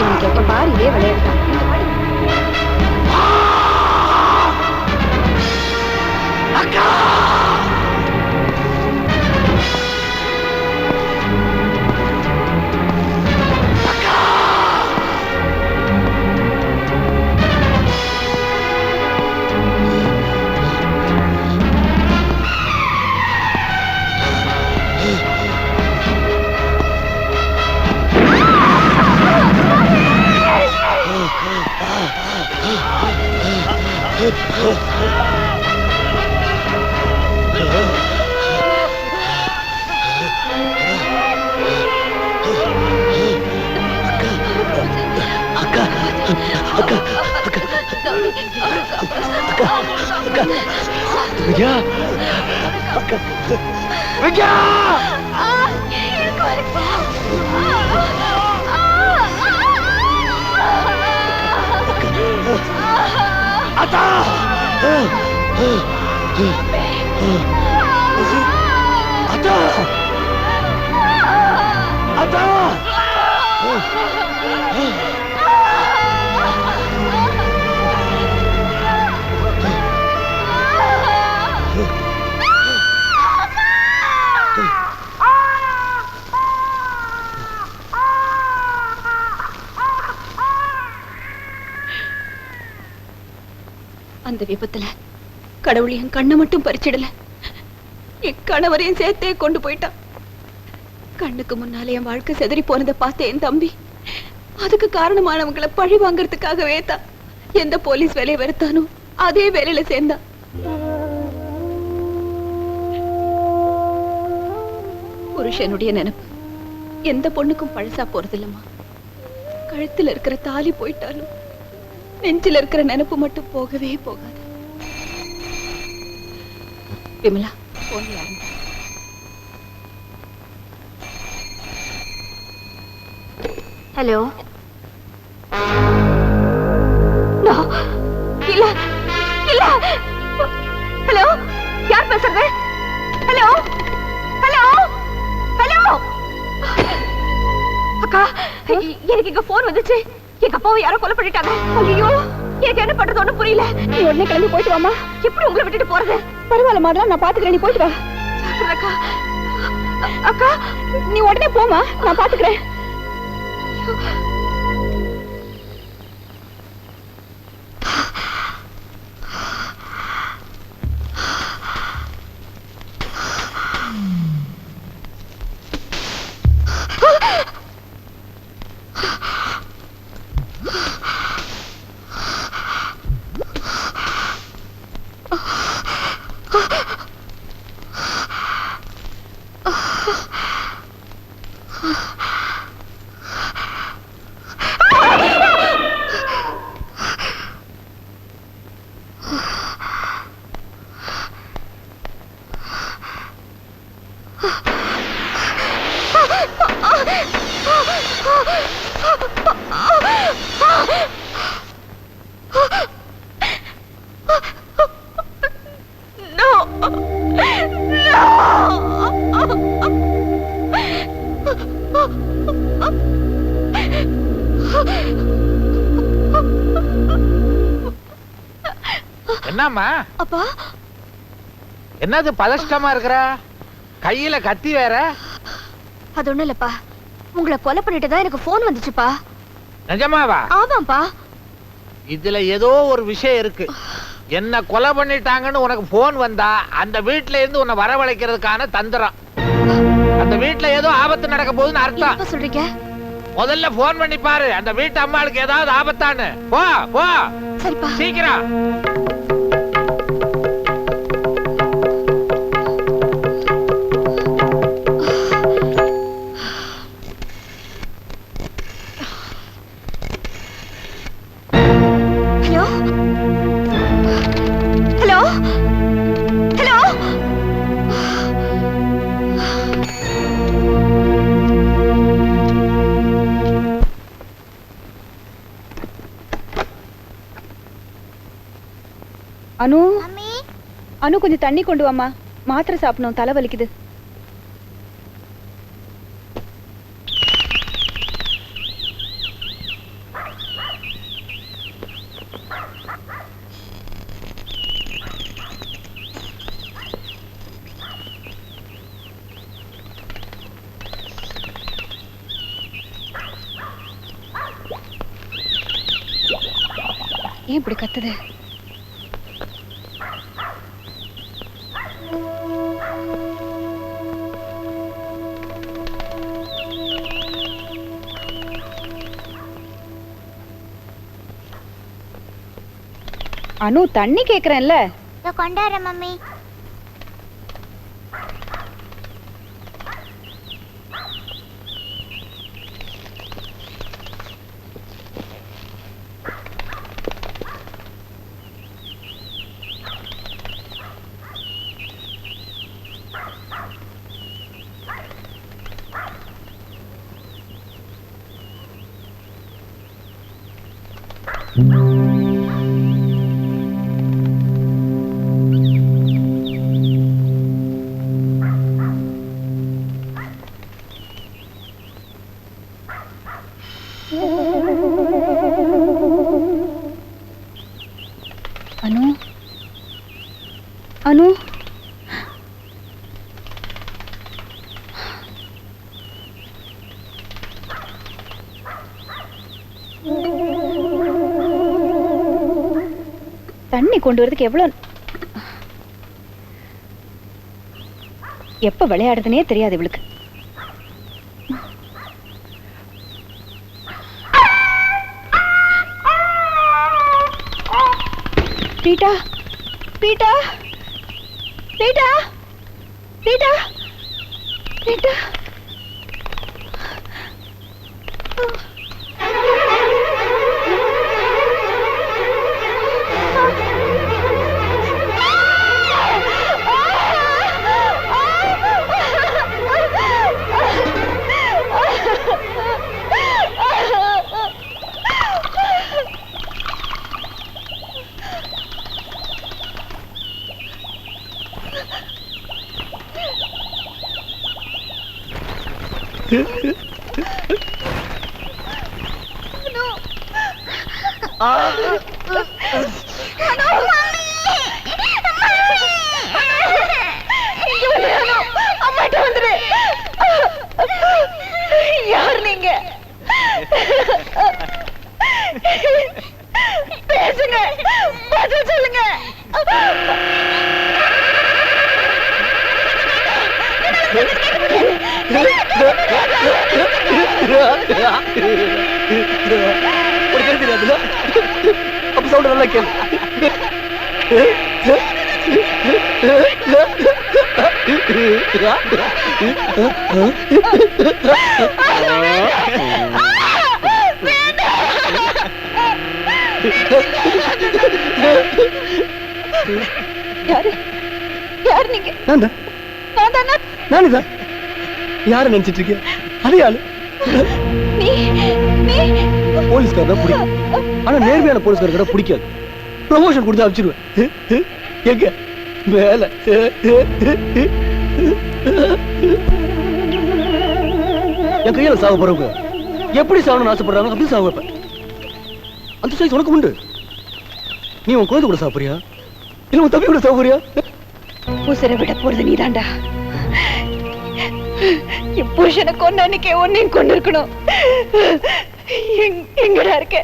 இன்னைக்கு எப்ப பாரு இதே விளையாடுதான். வித்யா, வித்யா, அத்தா, அத்தா, அத்தா. அந்த விபத்துல கடவுள் என் கண்ணை மட்டும் பறிச்சிடல, என் கணவரையும் சேர்த்தே கொண்டு போயிட்டான். கண்ணுக்கு முன்னாலே என் வாழ்க்கை செதறி போனதை பார்த்த என் தம்பி அதுக்கு காரணமானவங்களை பழி வாங்கறதுக்காகவே தான் எந்த போலீஸ் வேலையை வெறுத்தானோ அதே வேலையில சேர்ந்தான். புருஷனுடைய நினைப்பு எந்த பொண்ணுக்கும் பழசா போறதில்லம்மா. கழுத்துல இருக்கிற தாலி போயிட்டாலும் நெஞ்சில இருக்கிற நினைப்பு மட்டும் போகவே போகாது. விமலா, போன்ல யாருங்க? ஹலோ. இல்ல இல்ல. ஹலோ, யார் பேசுறது? Hello hello hello. அக்கா, எனக்கு இங்க போன் வந்துச்சு. எங்க அப்பாவை யாரோ கொலை பண்ணிட்டாங்க. ஐயோ, எனக்கு என்ன பண்றது ஒண்ணும் புரியல. நீ உடனே கிளம்பி போயிட்டு வாமா. எப்படி உங்களை விட்டுட்டு போறது? பரவாயில்ல மாடலாம், நான் பாத்துக்கிறேன், நீ போயிட்டு வா. அக்கா அக்கா, நீ உடனே போமா, நான் பாத்துக்கிறேன். No! என்னம்மா? அப்பா என்னது பதஷ்டமா இருக்கிற? கையில கத்தி வேற. அது ஒண்ணும் இல்லப்பா, உங்களை கொலை பண்ணிட்டு தான் எனக்கு போன் வந்துச்சுப்பா. நிஜமாவா? ஆமாப்பா. இதுல ஏதோ ஒரு விஷயம் இருக்கு. என்ன கொலை பண்ணிட்டாங்கன்னு உனக்கு போன் வந்தா அந்த வீட்டுல இருந்து உன்னை வரவழைக்கிறதுக்கான தந்திரம். அந்த வீட்டுல ஏதோ ஆபத்து நடக்க போகுதுன்னு அர்த்தம். சொல்றீங்க? முதல்ல போன் பண்ணி பாரு, அந்த வீட்டு அம்மாளுக்கு ஏதாவது ஆபத்தான்னு. போ போ சீக்கிரம். Hello hello hello. Anu Anu கொஞ்சம் தண்ணி கொண்டு வாமா, மாத்திரை சாப்பிடணும், தலை வலிக்குது. ஏன் இப்படி கத்துது? அனு தண்ணி கேக்குறேன்ல. கொண்டாடுற மம்மி. அனு அனு தண்ணி கொண்டு வரதுக்கு எவ்வளவு எப்ப விளையாடுறதுனே தெரியாது இவளுக்கு. Beta beta beta beta beta. அம்மாட்ட வந்துரு. யார் நீங்க? பேசுங்க, பதில் சொல்லுங்க. அப்ப சவுண்ட் நல்லா கேளு. யாரு யார் நீங்க? நானுதான். யாரு நினைச்சிட்டு இருக்கேன்? அதே ஆளு. போலீஸ்கார பிடிக்கும், ஆனா நேர்மையான போலீஸ்கார பிடிக்காது. ப்ரமோஷன் கொடுத்து அனுப்பிச்சிருவேன். எங்க வேலை? என் கையில சாக போறவங்க எப்படி சாகணும்னு ஆசைப்படுறாங்க அப்படி சாக வைப்பேன். அந்த சைஸ் உனக்கு உண்டு. நீ உன் குழந்தை கூட சாப்பிடுறியா? இல்ல உன் தம்பி கூட சௌகரியா? உசுரை விட போறது நீதாண்டா. என் புருஷனை கொன்ன அன்னைக்கே உன்னையும் கொண்டு இருக்கணும். எங்கடா இருக்க?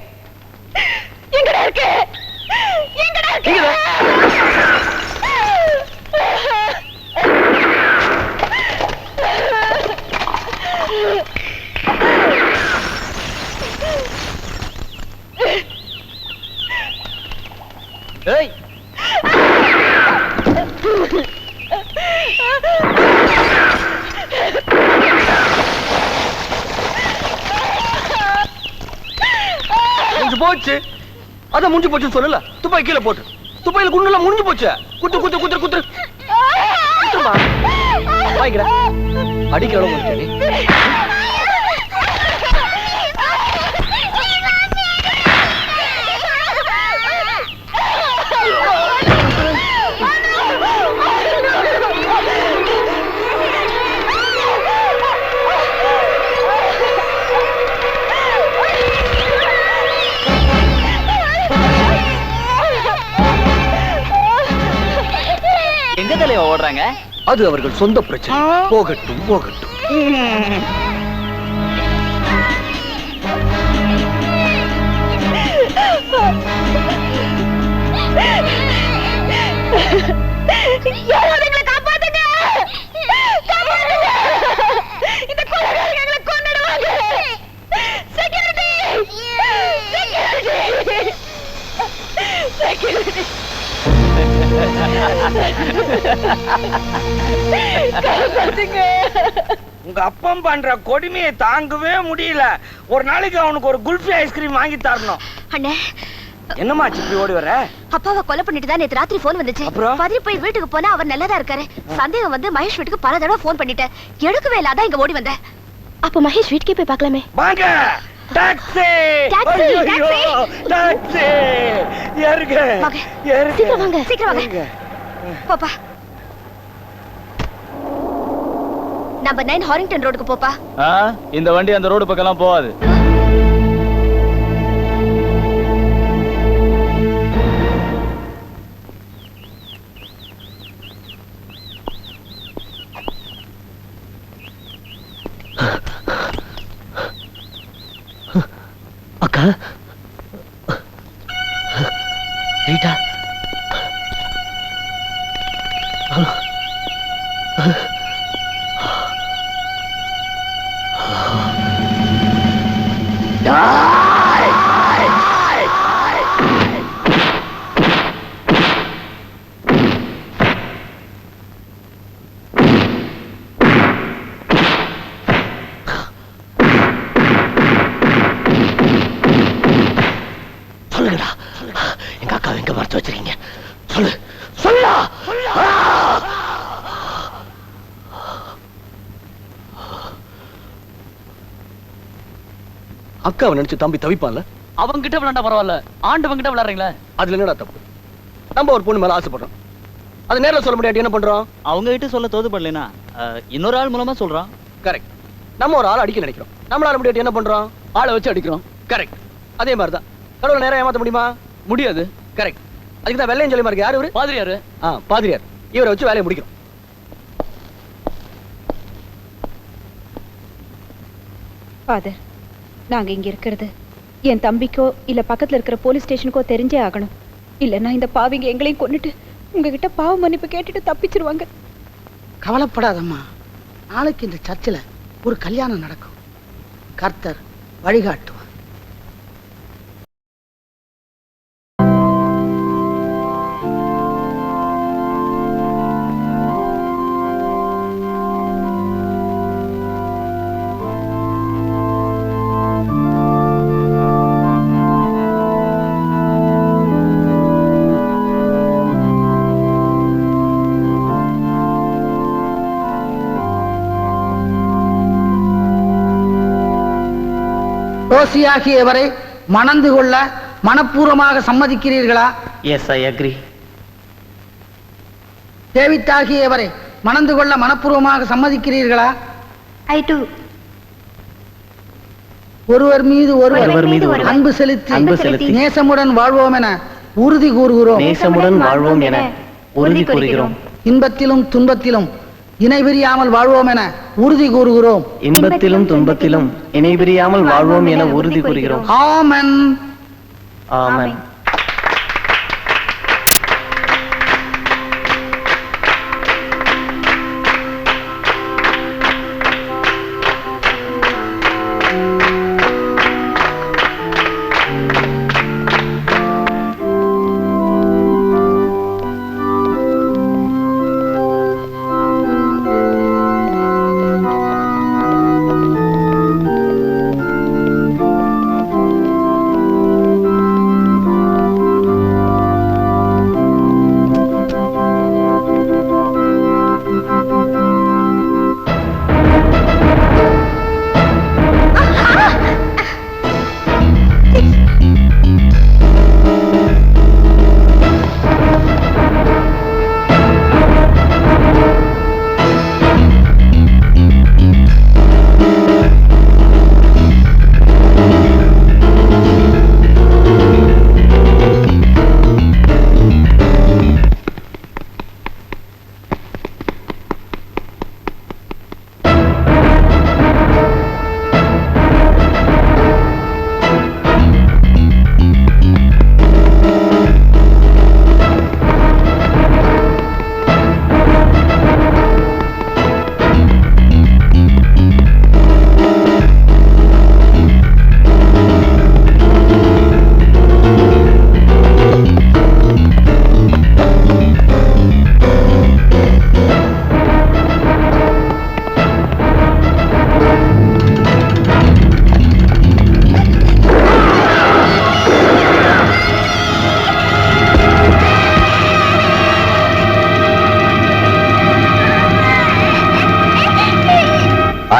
எங்கடா இருக்க? எங்கடா இருக்க? ஏய் முடிஞ்சு போச்சு. அதான் முடிஞ்சு போச்சுன்னு சொல்லல. துப்பாக்கி கீழே போட்டு துப்பாக்கில குண்டுலாம் முடிஞ்சு போச்சு. குத்து குத்து குத்து குத்து குத்துமா வாங்கிக்கிறேன். அடிக்க எவ்வளவு முடிச்சா நீ? எங்க தலைவா ஓடுறாங்க? அது அவர்கள் சொந்த பிரச்சனை. போகட்டும் போகட்டும். யாராவது எங்களை காப்பாத்துங்க! காப்பாத்துங்க! இந்த கொலைகாரங்க எங்களை கொன்னுடுவாங்க! செக்யூரிட்டி! செக்யூரிட்டி! செக்யூரிட்டி! உங்க அப்பம் பண்ற கொடுமையை தாங்கவே முடியல. ஒரு நாளைக்கு அவனுக்கு ஒரு குல்ஃபி ஐஸ்கிரீம் வாங்கி தரணும். அண்ணே, என்னம்மா இப்படி ஓடி வர? அப்பாவை கொலை பண்ணிட்டு தான் நேத்து ராத்திரி போன் வந்துச்சு. பதறி போய் வீட்டுக்கு போனா அவர் நல்லதா இருக்காரு. சந்தேகம் வந்து மகேஷ் வீட்டுக்கு பல தடவை போன் பண்ணிட்டேன். எடுக்கவே இல்ல. அதான் இங்க ஓடி வந்தேன். அப்ப மகேஷ் வீட்டுக்கே போய் பார்க்கலாமே. வாங்க. டாக்ஸி! டாக்ஸி! டாக்ஸி! டாக்ஸி! ஏறுங்க. ஏறுங்க. சீக்கிரம் வாங்க. சீக்கிரம் வாங்க. போப்பா. நம்பர் 9 ஹாரிங்டன் ரோடுக்கு போப்பா. இந்த வண்டி அந்த ரோடு பக்கம்லாம் போகாது. அக்கா ரீட்டா சொல்லுங்கடா, எங்க அக்கா எங்க மறைச்சு வச்சிருக்கீங்க? சொல்லு சொல்லா. அக்காவை நினைச்சு தம்பி தவிப்பான்ல? அவங்க கிட்ட விளையாண்டா பரவாயில்ல, ஆண்டவங்க கிட்ட விளையாடுறீங்களா? அதுல என்னடா தப்பு? நம்ம ஒரு பொண்ணு மேல ஆசைப்படுறோம், அது நேர்ல சொல்ல முடியாட்டி என்ன பண்றோம்? அவங்க கிட்ட சொல்ல தோதுபடலைனா இன்னொரு ஆள் மூலமா சொல்றான். கரெக்ட். நம்ம ஒரு ஆள் அடிக்க நினைக்கிறோம், நம்மளால முடியாட்டி என்ன பண்றோம்? ஆளை வச்சு அடிக்கிறோம். கரெக்ட். அதே மாதிரிதான் கடவுளை நேரம் ஏமாத்த முடியுமா? முடியாது. கரெக்ட். அதுக்கு தான் வெள்ளையும் சொல்லி மார்க்கு. யாரு இவரு? பாதிரியாரு. பாதிரியார். இவரை வச்சு வேலையை முடிக்கிறோம். ஃபாதர், நாங்க இங்க இருக்கிறது என் தம்பிக்கோ இல்ல பக்கத்துல இருக்கிற போலீஸ் ஸ்டேஷனுக்கோ தெரிஞ்சே ஆகணும். இல்லன்னா இந்த பாவிங்க எங்களையும் கொன்னுட்டு உங்ககிட்ட பாவ மன்னிப்பு கேட்டுட்டு தப்பிச்சிருவாங்க. கவலைப்படாதம்மா, நாளைக்கு இந்த சர்ச்சில் ஒரு கல்யாணம் நடக்கும். கர்த்தர் வழிகாட்டுவார். ரோசியாகியவரை மணந்து கொள்ள மனப்பூர்வமாக சம்மதிக்கிறீர்களா? S, I agree. டேவிட்டாகியவரை மணந்து கொள்ள மனப்பூர்வமாக சம்மதிக்கிறீர்களா? ஐ டு. ஒருவர் மீது ஒருவர் அன்பு செலுத்தி நேசமுடன் வாழ்வோம் என உறுதி கூறுகிறோம். நேசமுடன் வாழ்வோம் என உறுதி கூறுகிறோம். இன்பத்திலும் துன்பத்திலும் இணைபிரியாமல் வாழ்வோம் என உறுதி கூறுகிறோம். இன்பத்திலும் துன்பத்திலும் இணைபிரியாமல் வாழ்வோம் என உறுதி கூறுகிறோம். ஆமென். ஆமென்.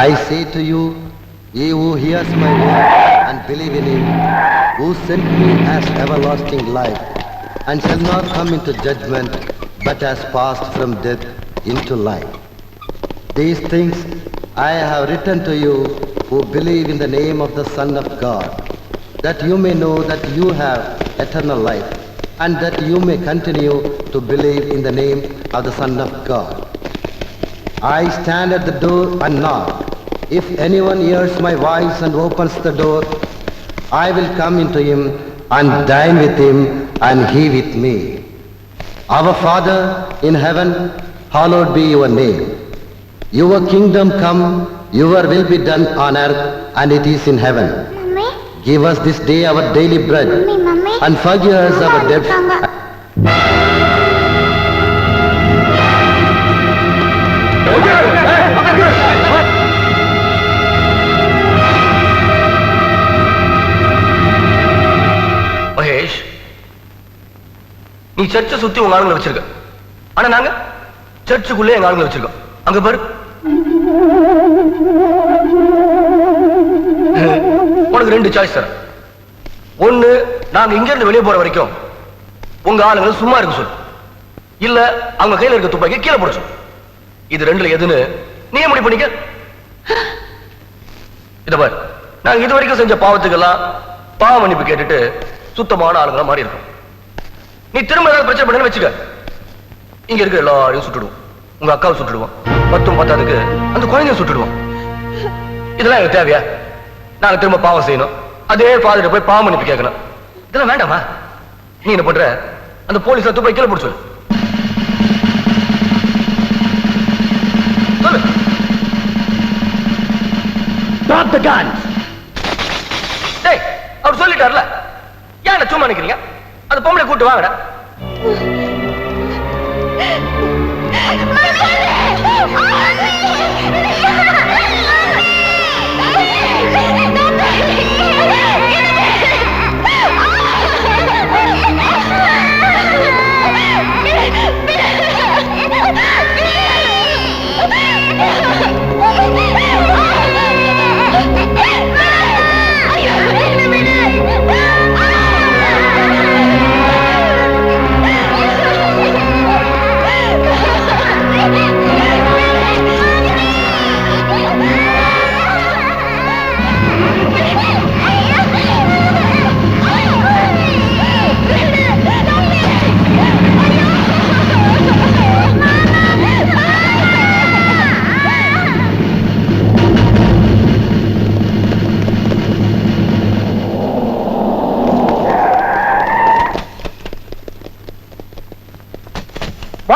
I say to you, ye who hears my word and believe in him, who sent me has everlasting life, and shall not come into judgment, but has passed from death into life. These things I have written to you who believe in the name of the Son of God, that you may know that you have eternal life, and that you may continue to believe in the name of the Son of God. I stand at the door and knock. If anyone hears my voice and opens the door, I will come into him and dine with him and he with me. Our Father in heaven, hallowed be your name. Your kingdom come, your will be done on earth and it is in heaven. Mummy? Give us this day our daily bread, Mummy? and forgive us our debts. Mahesh, நீ சர்ச்சை சுத்தி உங்க ஆளுங்களை வச்சிருக்க, ஆனா நாங்க சர்ச்சுக்குள்ளே எங்க ஆளுங்களை வச்சிருக்கோம். அங்க பாரு, உனக்கு ரெண்டு சாய்ஸ் தரேன். ஒண்ணு, நாங்க இங்க இருந்து வெளியே போற வரைக்கும் உங்க ஆளுங்களை சும்மா இருக்க சொல்லு, இல்ல அவங்க கையில இருக்க துப்பாக்கி கீழே போட சொல்லு. இது ரெண்டுல எதுன்னு நீயே முடிவு பண்ணிக்க. இத பாரு, நாங்க இது வரைக்கும் செஞ்ச பாவத்துக்கெல்லாம் பாவ மன்னிப்பு கேட்டுட்டு சுத்தமான ஆளுங்களா மாறி இருக்கோம். நீ திரும்ப ஏதாவது பிரச்சனை பண்ணு வச்சுக்க, இங்க இருக்க எல்லாரையும் சுட்டுடுவோம். உங்க அக்காவை சுட்டுடுவோம், 10 அந்த குழந்தைய சுட்டுடுவோம். இதெல்லாம் எனக்கு தேவையா? நாங்க திரும்ப பாவம் செய்யணும், அதே ஃபாதர்ட்ட போய் பாவ மன்னிப்பு கேட்கணும். இதெல்லாம் வேண்டாமா? நீ என்ன பண்ற? அந்த போலீஸ்ல துப்பாக்கி கீழே போட சொல்லு. சொல்லு. Drop the guns. டேய், அவர் சொல்லிட்டார்ல, ஏன் சும்மா நிக்கிறீங்க? அந்த பொம்பளை கூட்டு வாங்கடா.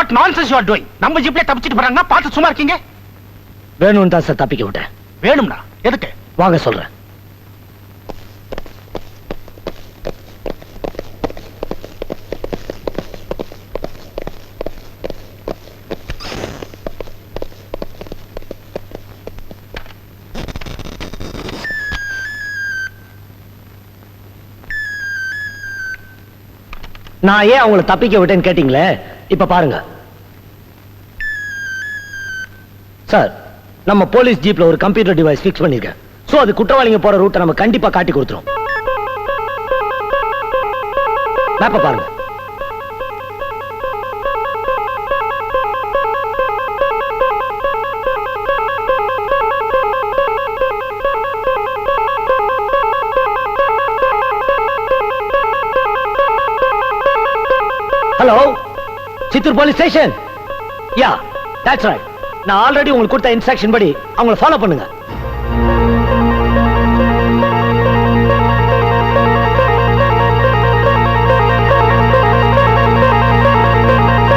What nonsense you are doing? நம்ம ஜீப்ல தப்பிச்சிட்டு போறாங்க, பார்த்து சும்மா இருக்கீங்க? வேணும் தான் சார் தப்பிக்க விட்டேன். வேணும்னா எதுக்கு? வாங்க சொல்றேன். நான் ஏன் அவங்கள தப்பிக்க விட்டேன்னு கேட்டீங்களே, இப்ப பாருங்க சார். நம்ம போலீஸ் ஜீப்ல ஒரு கம்ப்யூட்டர் டிவைஸ் ஃபிக்ஸ் பண்ணிருக்கேன். சோ அது குற்றவாளிங்க போற ரூட்டை நம்ம கண்டிப்பா காட்டி கொடுத்துரும். மேப்ப பாருங்க. Hello, Chittoor police station. Ya, that's right. நான் ஆல்ரெடி உங்களுக்கு கொடுத்த இன்ஸ்ட்ரக்ஷன் படி அவங்கள ஃபாலோ பண்ணுங்க.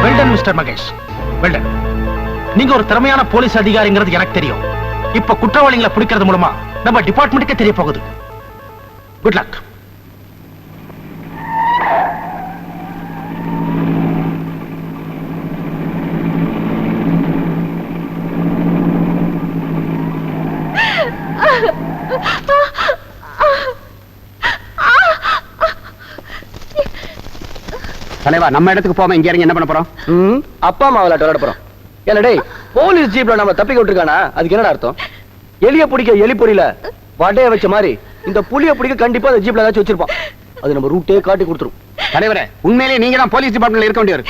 Well done mister Mahesh, well done. நீங்க ஒரு திறமையான போலீஸ் அதிகாரிங்கிறது எனக்கு தெரியும். இப்ப குற்றவாளிகளை பிடிக்கிறது மூலமா நம்ம டிபார்ட்மெண்ட்டுக்கே தெரிய போகுது. Good luck. தலைவா, நம்ம இடத்துக்கு போகாம இங்க இறங்கி என்ன பண்ண போறோம்? அப்பா அம்மா விளையாட போறோம். என்னடே, போலீஸ் ஜீப்ல நம்ம தப்பிக்க விட்டுருக்கானா? அதுக்கு என்னடா அர்த்தம்? எலிய பிடிக்க எலி பொறியில வடைய வச்ச மாதிரி இந்த புலிய பிடிக்க கண்டிப்பா அந்த ஜீப்ல ஏதாச்சும் வச்சிருப்பான். அது நம்ம ரூட்டே காட்டி கொடுத்துரும். தலைவரே, உண்மையிலேயே நீங்க தான் போலீஸ் டிபார்ட்மெண்ட்ல இருக்க வேண்டியவர்.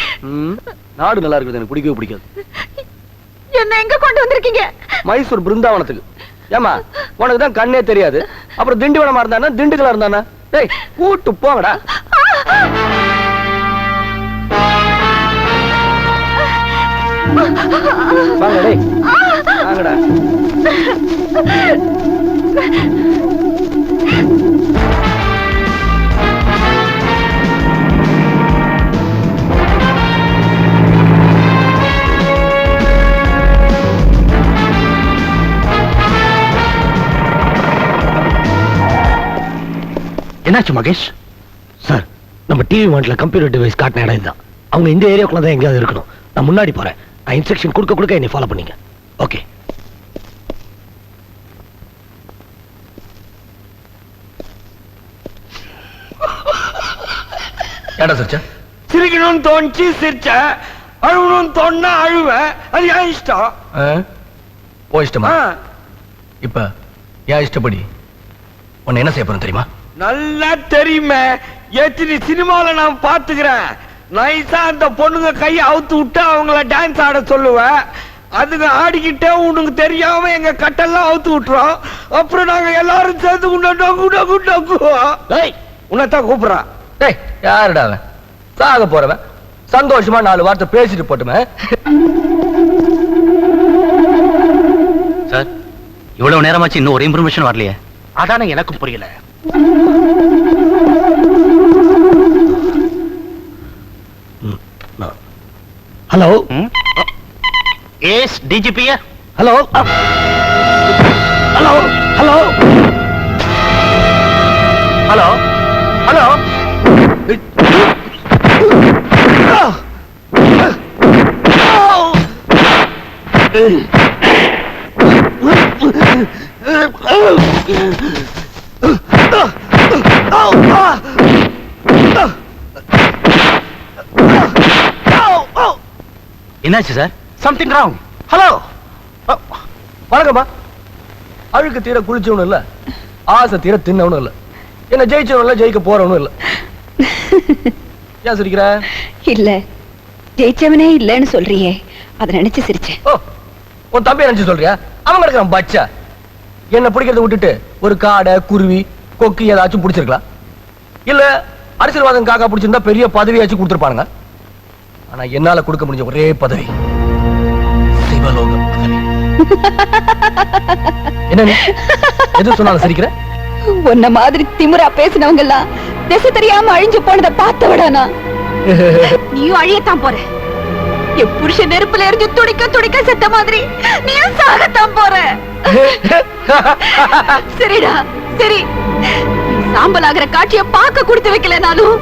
நாடு நல்லா இருக்குது, எனக்கு பிடிக்கவே பிடிக்காது. என்ன எங்க கொண்டு வந்திருக்கீங்க? மைசூர் பிருந்தாவனத்துக்கு. ஏமா, உனக்கு தான் கண்ணே தெரியாது. அப்புறம் திண்டிவனமா இருந்தானா திண்டுக்கலா இருந்தானா? டேய், கூட்டு போங்கடா. வாங்கடா டேய், வாங்கடா. என்னாச்சு மகேஷ்? சார், நம்ம டிவி மாட்ல கம்ப்யூட்டர் டிவைஸ் காட்டின இடம் இதுதான். அவங்க இந்த ஏரியாக்குள்ள தான் எங்கேயாவது இருக்கணும். நான் முன்னாடி போறேன். நான் இன்ஸ்ட்ரக்ஷன் கொடுக்க என்னை ஃபாலோ பண்ணீங்க. ஓகே. ஏடா சிரிச்ச? சிரிக்கணும்னு தோணுச்சு சிரிச்ச, அழுவணும்னு தோணுனா அழுவேன். அது என் இஷ்டம். ஓ இஷ்டமா? இப்ப என் இஷ்டப்படி உன்னை என்ன செய்ய போறேன் தெரியுமா? நல்லா தெரியுமே. எத்தனை சினிமால நான் பாத்துக்கிறேன். நைஸா அந்த பொண்ணுங்க கையை அவுத்து விட்டு அவங்கள டான்ஸ் ஆட சொல்லுவேன். அதுங்க ஆடிக்கிட்டே உனக்கு தெரியாம எங்க கட்டெல்லாம் அவுத்து விட்டுறோம். அப்புறம் நாங்க எல்லாரும் சேர்ந்து உன்னதான் கூப்பிடுறான். டேய், யாருடா அவன்? சாக போறவன். சந்தோஷமா 4 வார்த்தை பேசிட்டு போட்டுமே. சார், இவ்வளவு நேரமாச்சு இன்னும் ஒரு இன்ஃபர்மேஷன் வரலையே. அதானே எனக்கும் புரியல. Hello, yes DGP. Hello hello hello hello hello. என்னாச்சு சார்? Something wrong. ஹலோ, வணக்கம்மா. அழுக்கு தீர குளிச்சவனும் இல்ல, ஆசை தீர தின்னவனும் இல்ல, என்ன ஜெயிச்சவனும் இல்ல, ஜெயிக்க போறவனும் இல்ல. ஏன் சிரிக்கிற? இல்ல, ஜெயிச்சவனே இல்லன்னு சொல்றியே, அத நினைச்சு சிரிச்சேன். ஓ, உன் தம்பி நினைச்சு சொல்றியா? அவன் கிடக்குறான் பச்சா. என்ன பிடிக்கிறத விட்டுட்டு ஒரு காடை, குருவி, கொக்கு ஏதாச்சும் பிடிச்சிருக்கலாம். இல்ல அரசியல்வாதம் காக்கா பிடிச்சிருந்தா பெரிய பதவியாச்சும் கொடுத்துருப்பானுங்க. ஆனா என்னால கொடுக்க முடிஞ்ச ஒரே பதவி சிவலோக பதவி. என்ன எது சொன்னாலும் சிரிக்கிற? உன்ன மாதிரி திமிரா பேசினவங்க எல்லாம் திசை தெரியாம அழிஞ்சு போனதை பார்த்த விடானா? நீயும் அழியத்தான் போற. என்ன? எது சொன்னாலும் சிரிக்கிற? உன்ன மாதிரி திமிரா பேசினவங்க எல்லாம் திசை தெரியாம அழிஞ்சு போனதை பார்த்த விடானா? நீயும் அழியத்தான் போற. சிரிக்கிற? உன்ன மாதிரி திமிரா பேசினவங்க எல்லாம் திசை தெரியாம அழிஞ்சு போனதை பார்த்த விடானா? நீயும் அழியத்தான் போற. என் புருஷன் நெருப்புல எரிஞ்சு துடிக்க துடிக்க செத்த மாதிரி நீயும் சாகத்தான் போற. சரிடா சரி, சாம்பல் ஆகிற காட்சிய பார்க்க கொடுத்து வைக்கலனாலும்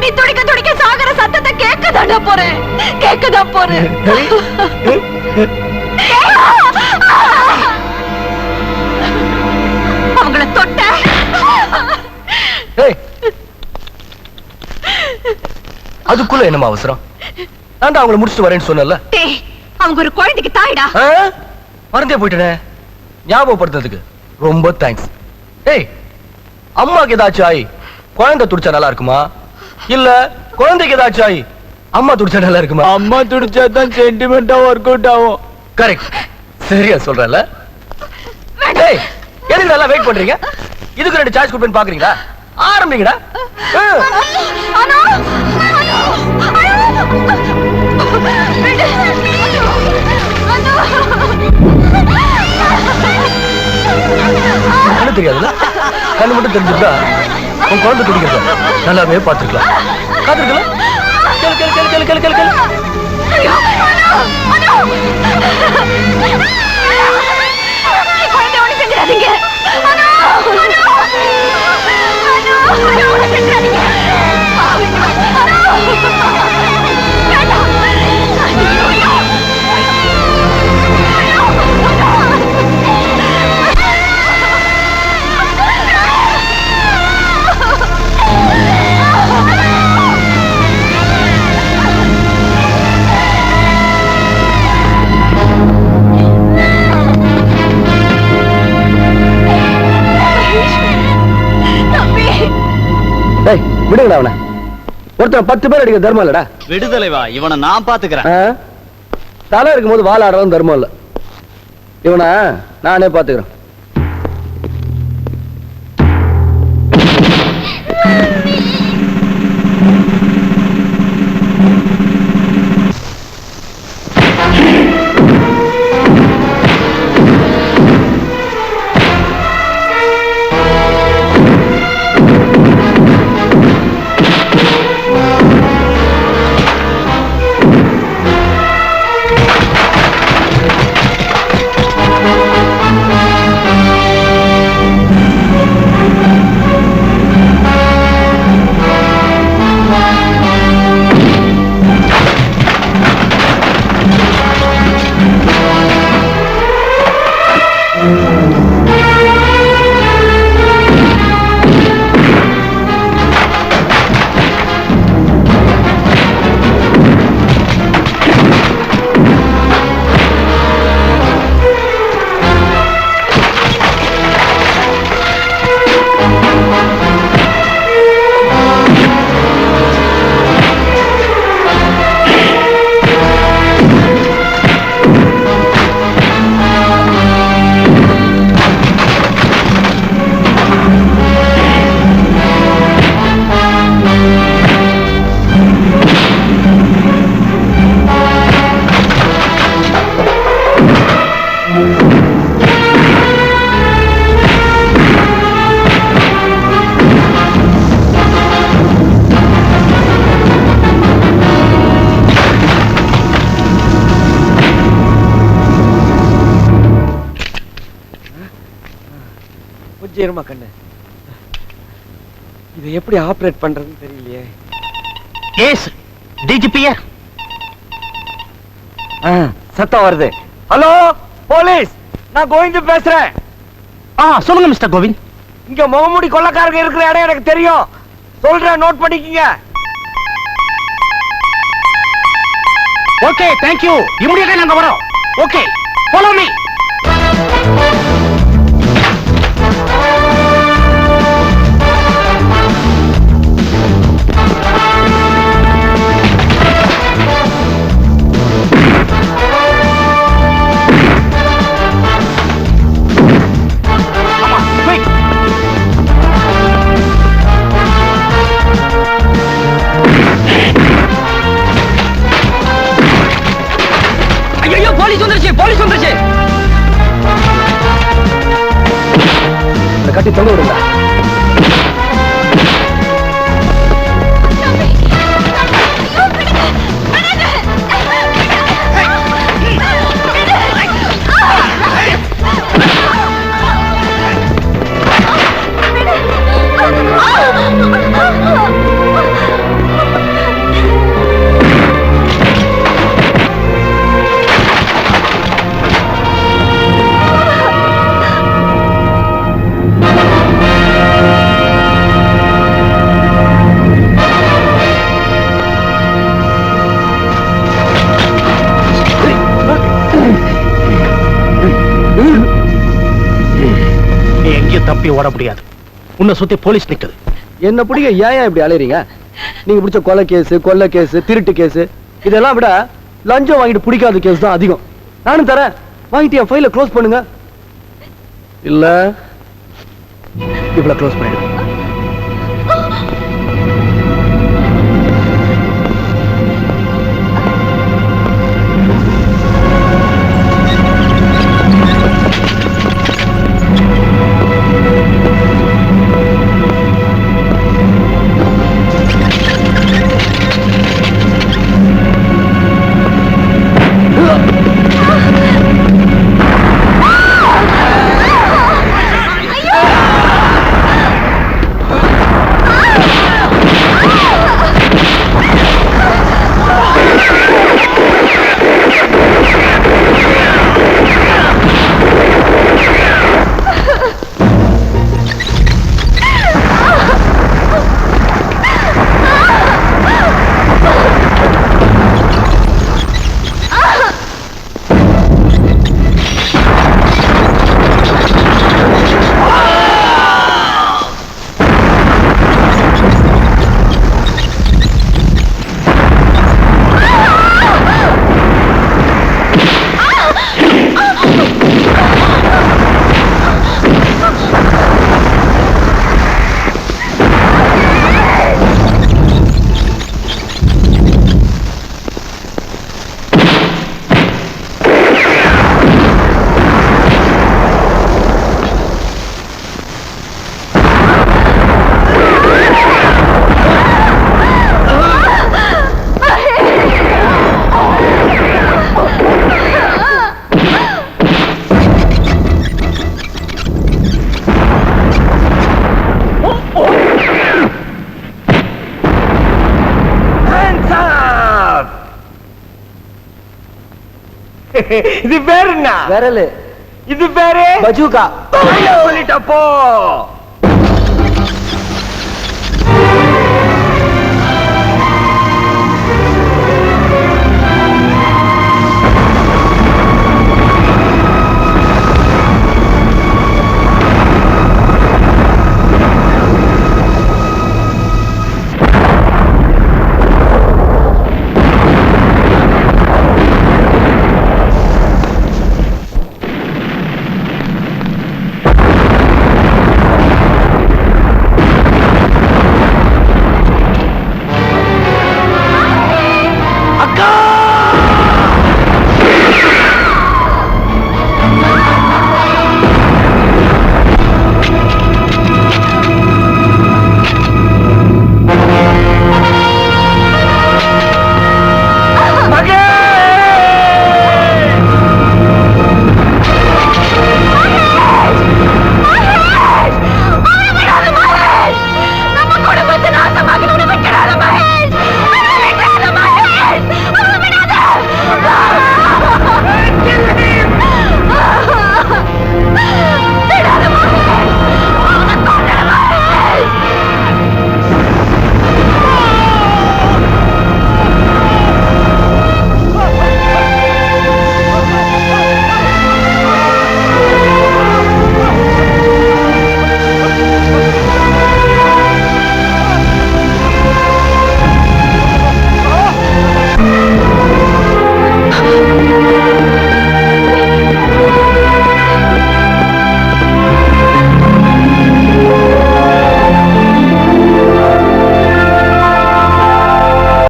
நீ துடிக்க துடிக்க சாகர சத்தத்தை கேட்கதாண்டா போறேன், கேட்கதான் போறேன். அவங்கள தொட்ட அதுக்குள்ள என்னமா அவசரம்? நான் அவங்கள முடிச்சுட்டு வரேன்னு சொன்னல. அவங்க ஒரு குழந்தைக்கு தாய்டா. மறந்தே போயிட்டேனே, ஞாபகப்படுத்துறதுக்கு ரொம்ப தேங்க்ஸ். ஏய், அம்மாக்கு ஏதாச்சும் ஆயி குழந்தை துடிச்சா நல்லா இருக்குமா, இல்ல குழந்தைக்கு ஏதாச்சும் ஆயி அம்மா துடிச்சா நல்லா இருக்குமா? அம்மா துடிச்சா தான் சென்டிமெண்டா ஒர்க் அவுட் ஆகும். கரெக்ட், சரியா சொல்றல. ஏய், எதுக்கு நல்லா வெயிட் பண்றீங்க? இதுக்கு 2 சாய்ஸ் கொடுப்பேன்னு பாக்குறீங்களா? ஆரம்பிங்கடா. தெரியாதுல்ல, கண்ணு மட்டும் தெரிஞ்சுட்டா உன் குழந்தை துடிக்கிறத நல்லாவே பார்த்துருக்கலாம். காத்திருக்கலாம். கேளு கேளு கேளு கேளு கேளு கேளு கேளு. விடுங்கடா அவனை. ஒருத்தர் 10 பேர் அடிக்க தர்மம் இல்லடா. விடுதலைவா, இவனை நான் பாத்துக்கிறேன். தலை இருக்கும்போது வாழ ஆடுறதும் தர்மம் இல்ல. இவனை நானே பாத்துக்கிறேன். கொஞ்சம் கண்ணு, இதை எப்படி ஆபரேட் பண்றதுன்னு தெரியலையே. எஸ் டிஜிபியா, சத்தம் வருது. ஹலோ போலீஸ், நான் கோவிந்த் பேசுறேன். சொல்லுங்க மிஸ்டர் கோவிந்த். இங்க முகமூடி கொள்ளக்காரங்க இருக்கிற இடம் எனக்கு தெரியும், சொல்றேன், நோட் பண்ணிக்கங்க. Okay, thank you. இமிடியேட்டா நாங்க வரோம். Okay, follow me. கட்டி தொங்க விடுங்க. தப்பி ஓட முடியாது. உன்னை சுத்தி போலீஸ் நிக்குது. என்ன பிடிக்க ஏன் இப்படி அலையறீங்க? நீங்க பிடிச்ச கொலை கேஸ், கொள்ளை கேஸ், திருட்டு கேஸ் இதெல்லாம் விட லஞ்சம் வாங்கிட்டு பிடிக்காத கேஸ் தான் அதிகம். நானும் தரேன், வாங்கிட்டு என் ஃபைல க்ளோஸ் பண்ணுங்க. இல்ல இவ்வளவு க்ளோஸ் பண்ணிடுங்க. இது பேரு என்ன? விரல். இது பேரு பஜூகா. சொல்லிட்டப்போ